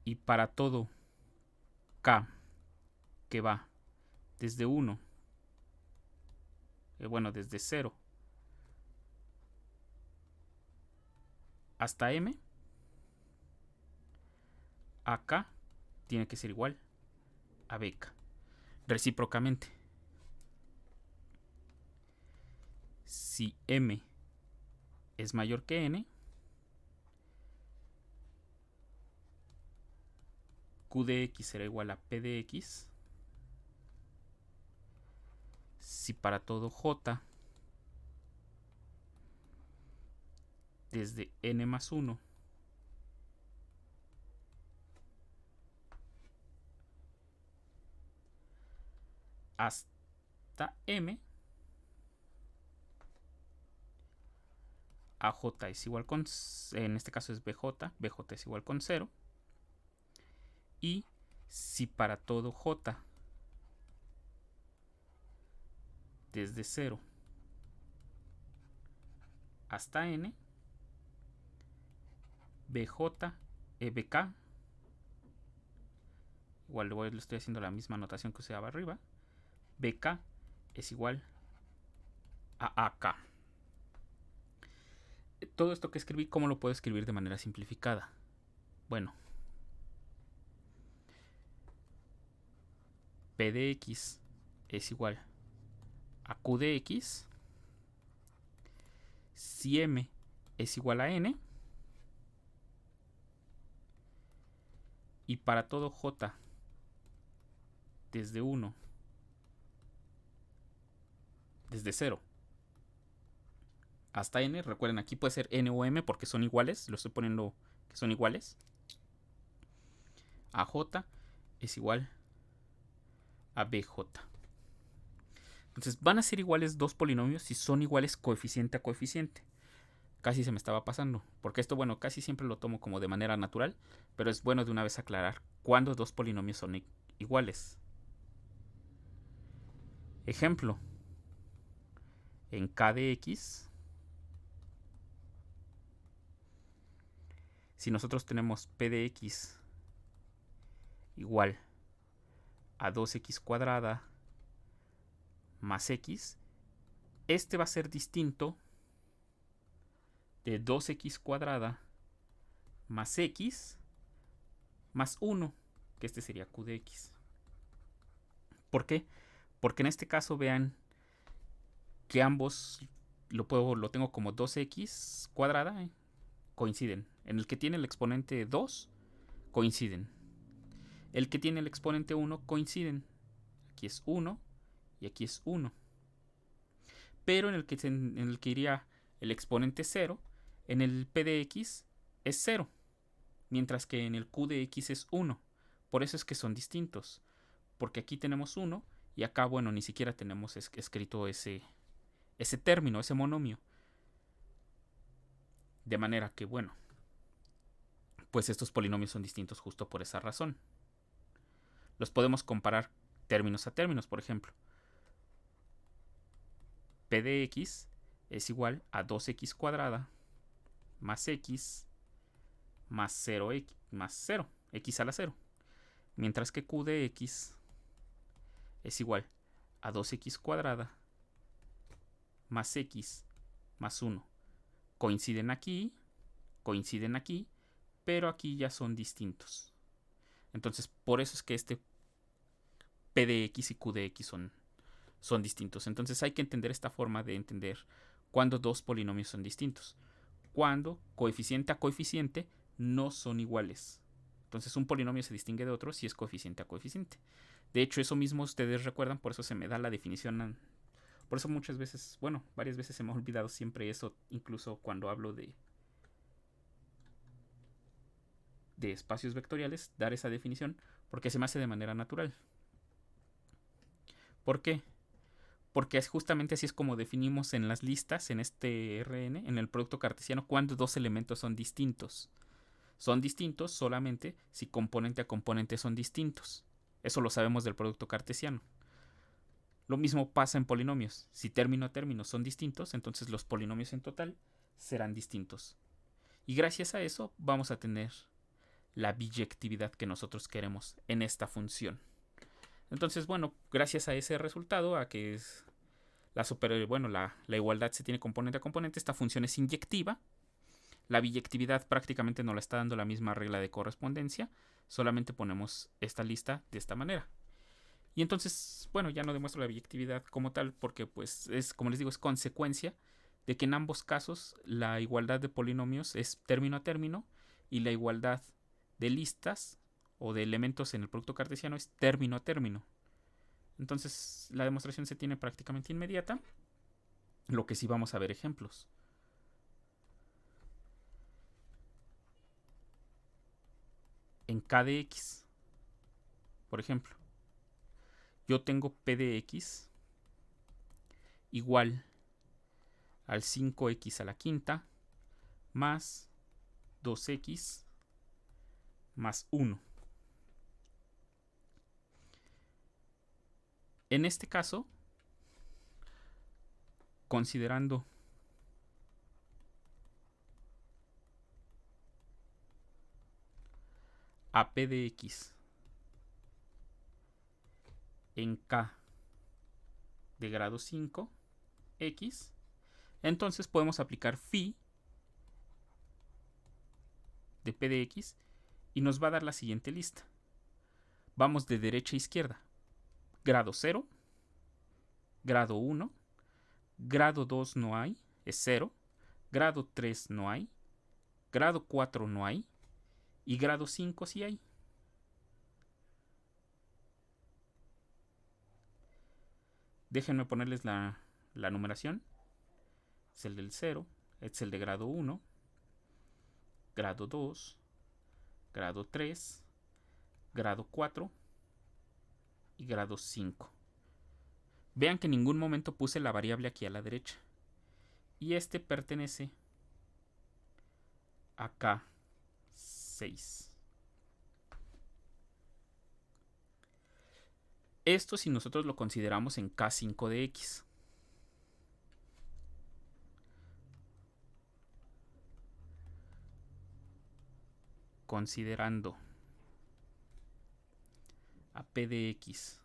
A: y para todo k que va desde 1, desde 0 hasta m, acá tiene que ser igual a bk. Recíprocamente, si m es mayor que n, q de x será igual a p de x. Si para todo j desde n más 1 hasta m, AJ es igual con, en este caso es BJ, BJ es igual con 0. Y si para todo J desde 0 hasta N, BJ, BK, igual le estoy haciendo la misma notación que usaba arriba, BK es igual a AK. Todo esto que escribí, ¿cómo lo puedo escribir de manera simplificada? Bueno, P de X es igual a Q de X si M es igual a N, y para todo J desde 1, desde 0 hasta N, recuerden, aquí puede ser N o M porque son iguales, lo estoy poniendo que son iguales, a J es igual a BJ. Entonces van a ser iguales dos polinomios si son iguales coeficiente a coeficiente. Casi se me estaba pasando, porque esto, bueno, casi siempre lo tomo como de manera natural, pero es bueno de una vez aclarar cuándo dos polinomios son iguales. Ejemplo, en k de x, si nosotros tenemos p de x igual a 2x cuadrada más x, este va a ser distinto de 2x cuadrada más x más 1, que este sería q de x. ¿Por qué? Porque en este caso vean que ambos lo tengo como 2x cuadrada, coinciden. En el que tiene el exponente 2, coinciden. El que tiene el exponente 1, coinciden. Aquí es 1 y aquí es 1. Pero en el que iría el exponente 0, en el p de x es 0, mientras que en el q de x es 1. Por eso es que son distintos, porque aquí tenemos 1 y acá, bueno, ni siquiera tenemos escrito ese término, ese monomio. De manera que, bueno, pues estos polinomios son distintos justo por esa razón. Los podemos comparar términos a términos, por ejemplo. P de x es igual a 2x cuadrada más x más 0, x a la 0. Mientras que q de x es igual a 2x cuadrada más x más 1. Coinciden aquí, pero aquí ya son distintos. Entonces, por eso es que este p de x y q de x son distintos. Entonces hay que entender esta forma de entender cuando dos polinomios son distintos. Cuando coeficiente a coeficiente no son iguales. Entonces un polinomio se distingue de otro si es coeficiente a coeficiente. De hecho, eso mismo ustedes recuerdan, por eso se me da la definición. Por eso muchas veces, bueno, varias veces se me ha olvidado siempre eso, incluso cuando hablo de espacios vectoriales, dar esa definición, porque se me hace de manera natural. ¿Por qué? Porque es justamente así es como definimos en las listas, en este Rn, en el producto cartesiano, cuando dos elementos son distintos. Son distintos solamente si componente a componente son distintos. Eso lo sabemos del producto cartesiano. Lo mismo pasa en polinomios. Si término a término son distintos, entonces los polinomios en total serán distintos. Y gracias a eso vamos a tener la biyectividad que nosotros queremos en esta función. Entonces, bueno, gracias a ese resultado, a que es la igualdad se tiene componente a componente, esta función es inyectiva. La biyectividad prácticamente nos la está dando la misma regla de correspondencia, solamente ponemos esta lista de esta manera. Y entonces, bueno, ya no demuestro la biyectividad como tal, porque pues es, como les digo, es consecuencia de que en ambos casos la igualdad de polinomios es término a término y la igualdad de listas o de elementos en el producto cartesiano es término a término. Entonces la demostración se tiene prácticamente inmediata, lo que sí vamos a ver ejemplos. En K de X, por ejemplo, yo tengo P de X igual al 5x a la quinta más 2x más 1. En este caso, considerando a P de X en K de grado 5, X, entonces podemos aplicar phi de P de X y nos va a dar la siguiente lista. Vamos de derecha a izquierda. Grado 0, grado 1, grado 2 no hay, es 0, grado 3 no hay, grado 4 no hay y grado 5 sí hay. Déjenme ponerles la numeración. Es el del 0, es el de grado 1, grado 2, grado 3, grado 4 y grado 5. Vean que en ningún momento puse la variable aquí a la derecha. Y este pertenece a K6. Esto si nosotros lo consideramos en K5 de X. Considerando a P de X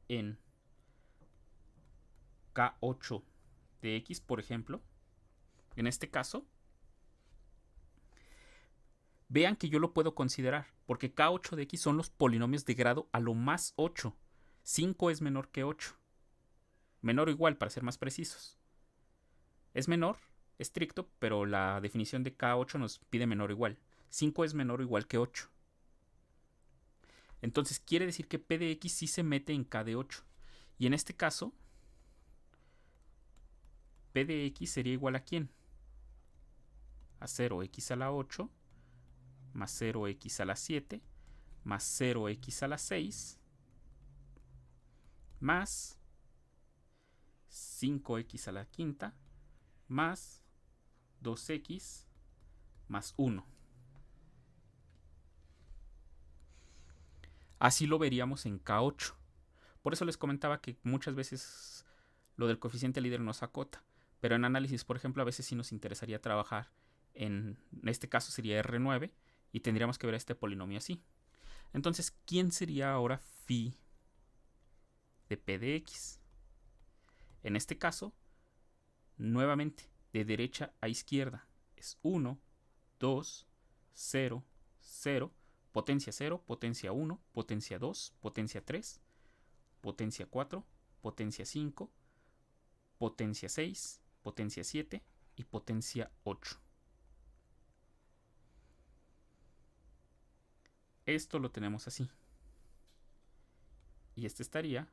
A: en K8 de X, por ejemplo, en este caso, vean que yo lo puedo considerar, porque K8 de X son los polinomios de grado a lo más 8. 5 es menor que 8. Menor o igual, para ser más precisos. Es menor, estricto, pero la definición de K8 nos pide menor o igual. 5 es menor o igual que 8. Entonces quiere decir que P de X sí se mete en K de 8. Y en este caso, P de X sería igual a ¿quién? A 0x a la 8 más 0x a la 7 más 0x a la 6 más 5x a la quinta más 2x más 1. Así lo veríamos en K8. Por eso les comentaba que muchas veces lo del coeficiente líder nos acota. Pero en análisis, por ejemplo, a veces sí nos interesaría trabajar en este caso sería R9 y tendríamos que ver a este polinomio así. Entonces, ¿quién sería ahora phi de P de X? En este caso, nuevamente, de derecha a izquierda, es 1, 2, 0, 0, potencia 0, potencia 1, potencia 2, potencia 3, potencia 4, potencia 5, potencia 6, potencia 7 y potencia 8. Esto lo tenemos así. Y este estaría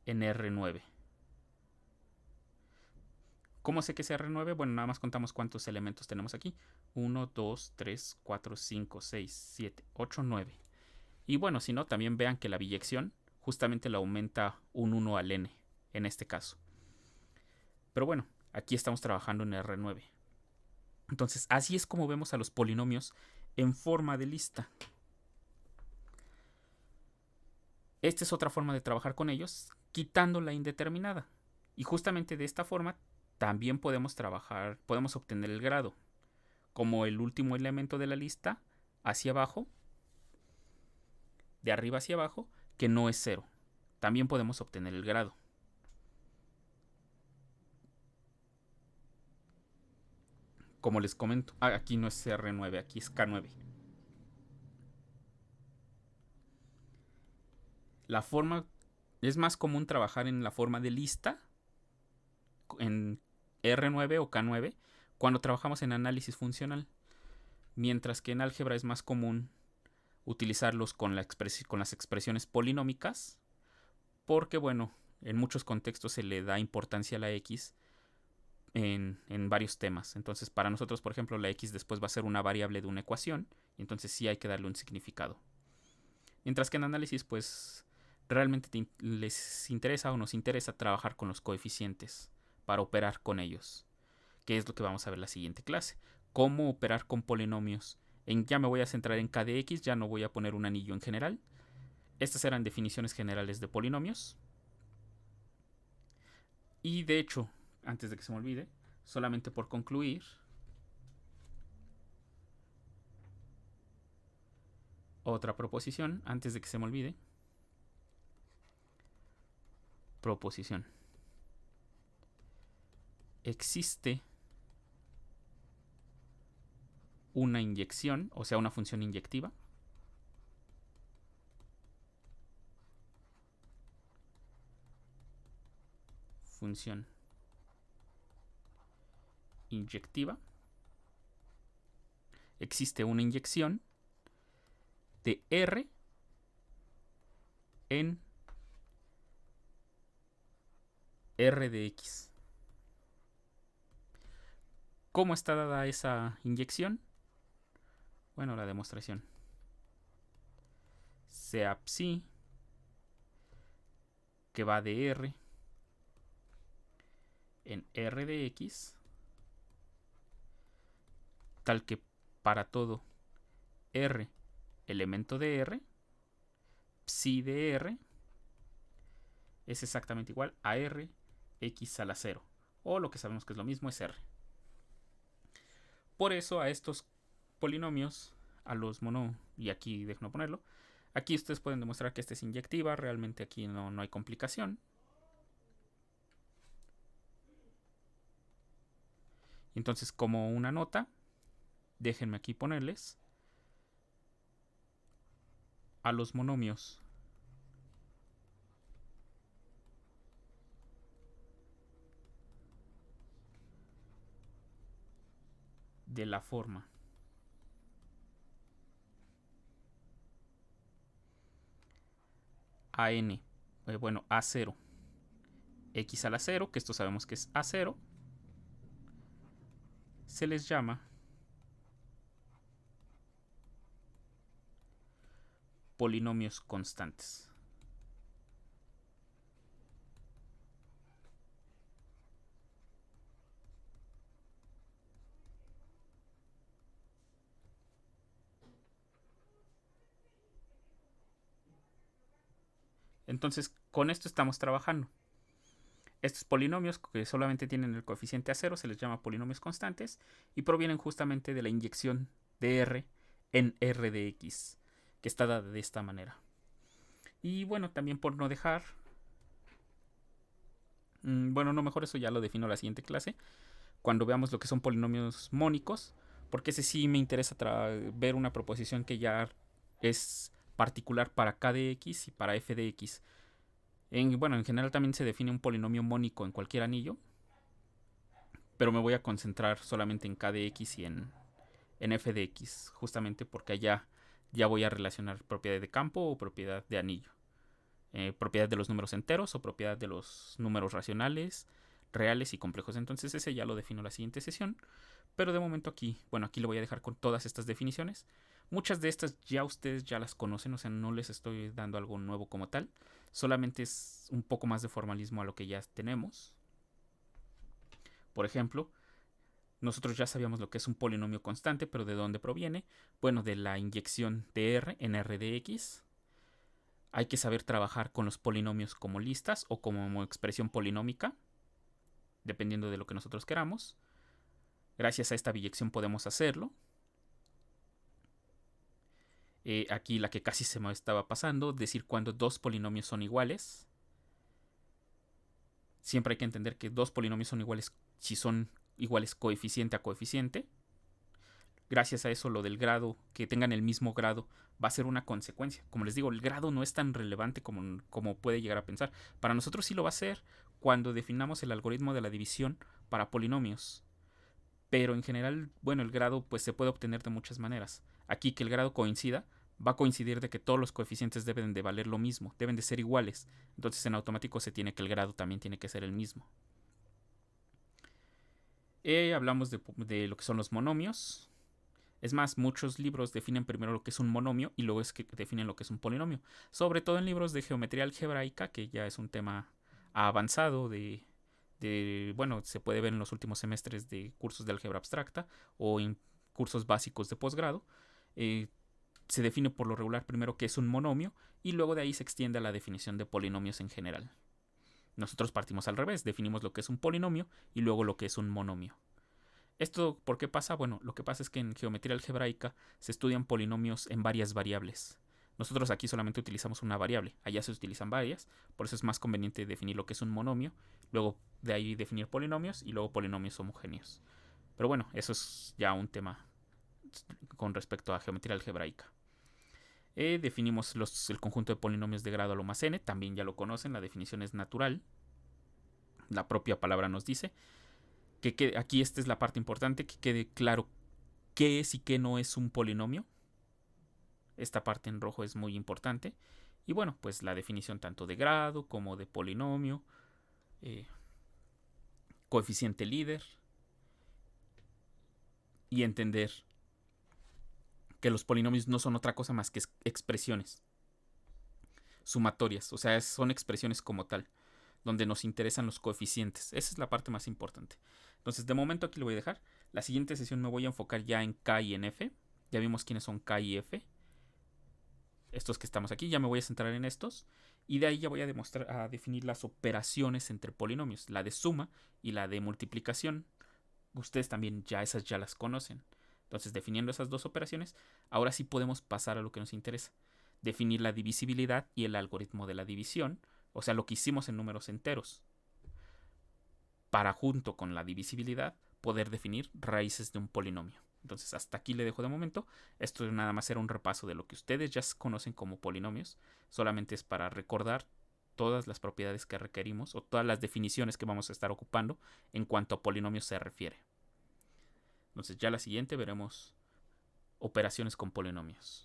A: en R9. ¿Cómo sé que es R9? Bueno, nada más contamos cuántos elementos tenemos aquí. 1, 2, 3, 4, 5, 6, 7, 8, 9. Y bueno, si no, también vean que la biyección justamente la aumenta un 1 al n, en este caso. Pero bueno, aquí estamos trabajando en R9. Entonces, así es como vemos a los polinomios en forma de lista. Esta es otra forma de trabajar con ellos, quitando la indeterminada. Y justamente de esta forma también podemos trabajar, podemos obtener el grado. Como el último elemento de la lista, hacia abajo, de arriba hacia abajo que no es 0. También podemos obtener el grado. Como les comento, aquí no es R9, aquí es K9. La forma es más común trabajar en la forma de lista en R9 o K9 cuando trabajamos en análisis funcional, mientras que en álgebra es más común utilizarlos con las expresiones polinómicas, porque bueno, en muchos contextos se le da importancia a la X en varios temas. Entonces para nosotros, por ejemplo, la X después va a ser una variable de una ecuación, y entonces sí hay que darle un significado. Mientras que en análisis, pues realmente les interesa o nos interesa trabajar con los coeficientes para operar con ellos, que es lo que vamos a ver en la siguiente clase. Cómo operar con polinomios. Ya me voy a centrar en k de x, ya no voy a poner un anillo en general. Estas eran definiciones generales de polinomios. Y de hecho, antes de que se me olvide, solamente por concluir, otra proposición, antes de que se me olvide. Proposición. Existe una inyección, o sea, una función inyectiva, función inyectiva, existe una inyección de R en R de X. ¿Cómo está dada esa inyección? Bueno, la demostración. Sea psi que va de R en R de X, tal que para todo R elemento de R, psi de R es exactamente igual a R X a la 0, o lo que sabemos que es lo mismo es R. Por eso a estos polinomios, a los y aquí déjenme ponerlo, aquí ustedes pueden demostrar que esta es inyectiva, realmente aquí no hay complicación. Entonces, como una nota, déjenme aquí ponerles a los monomios de la forma AN, A0, X a la 0, que esto sabemos que es A0, se les llama polinomios constantes. Entonces, con esto estamos trabajando. Estos polinomios que solamente tienen el coeficiente A0 se les llama polinomios constantes y provienen justamente de la inyección de R en R de X, que está dada de esta manera. Y bueno, también por no dejar... Bueno, no, mejor eso ya lo defino en la siguiente clase, cuando veamos lo que son polinomios mónicos, porque ese sí me interesa ver una proposición que ya es particular para k de x y para f de x. En general también se define un polinomio mónico en cualquier anillo, pero me voy a concentrar solamente en k de x y en f de x, justamente porque allá ya voy a relacionar propiedad de campo o propiedad de anillo, propiedad de los números enteros o propiedad de los números racionales, reales y complejos. Entonces ese ya lo defino en la siguiente sesión, pero de momento aquí lo voy a dejar con todas estas definiciones. Muchas de estas ya ustedes ya las conocen, o sea, no les estoy dando algo nuevo como tal, solamente es un poco más de formalismo a lo que ya tenemos. Por ejemplo, nosotros ya sabíamos lo que es un polinomio constante, pero ¿de dónde proviene? Bueno, de la inyección de R en R de X. Hay que saber trabajar con los polinomios como listas o como expresión polinómica, dependiendo de lo que nosotros queramos. Gracias a esta biyección podemos hacerlo. Aquí la que casi se me estaba pasando, decir cuando dos polinomios son iguales. Siempre hay que entender que dos polinomios son iguales si son iguales coeficiente a coeficiente. Gracias a eso, lo del grado, que tengan el mismo grado, va a ser una consecuencia. Como les digo, el grado no es tan relevante como puede llegar a pensar. Para nosotros sí lo va a ser cuando definamos el algoritmo de la división para polinomios. Pero en general, bueno, el grado pues se puede obtener de muchas maneras. Aquí que el grado coincida, va a coincidir de que todos los coeficientes deben de valer lo mismo, deben de ser iguales. Entonces en automático se tiene que el grado también tiene que ser el mismo. Hablamos de lo que son los monomios. Es más, muchos libros definen primero lo que es un monomio y luego es que definen lo que es un polinomio. Sobre todo en libros de geometría algebraica, que ya es un tema avanzado bueno, se puede ver en los últimos semestres de cursos de álgebra abstracta o en cursos básicos de posgrado. Se define por lo regular primero qué es un monomio y luego de ahí se extiende a la definición de polinomios en general. Nosotros partimos al revés, definimos lo que es un polinomio y luego lo que es un monomio. ¿Esto por qué pasa? Bueno, lo que pasa es que en geometría algebraica se estudian polinomios en varias variables. Nosotros aquí solamente utilizamos una variable, allá se utilizan varias, por eso es más conveniente definir lo que es un monomio, luego de ahí definir polinomios y luego polinomios homogéneos. Pero bueno, eso es ya un tema con respecto a geometría algebraica. Definimos el conjunto de polinomios de grado a lo más n, también ya lo conocen, la definición es natural, la propia palabra nos dice. Aquí esta es la parte importante, que quede claro qué es y qué no es un polinomio. Esta parte en rojo es muy importante. Y bueno, pues la definición tanto de grado como de polinomio, coeficiente líder, y entender que los polinomios no son otra cosa más que expresiones sumatorias, o sea, son expresiones como tal, donde nos interesan los coeficientes. Esa es la parte más importante. Entonces, de momento aquí lo voy a dejar. La siguiente sesión me voy a enfocar ya en K y en F. Ya vimos quiénes son K y F. Estos que estamos aquí, ya me voy a centrar en estos. Y de ahí ya voy a definir las operaciones entre polinomios, la de suma y la de multiplicación. Ustedes también esas ya las conocen. Entonces, definiendo esas dos operaciones, ahora sí podemos pasar a lo que nos interesa. Definir la divisibilidad y el algoritmo de la división, o sea, lo que hicimos en números enteros, para junto con la divisibilidad poder definir raíces de un polinomio. Entonces hasta aquí le dejo de momento. Esto nada más era un repaso de lo que ustedes ya conocen como polinomios. Solamente es para recordar todas las propiedades que requerimos o todas las definiciones que vamos a estar ocupando en cuanto a polinomios se refiere. Entonces ya la siguiente veremos operaciones con polinomios.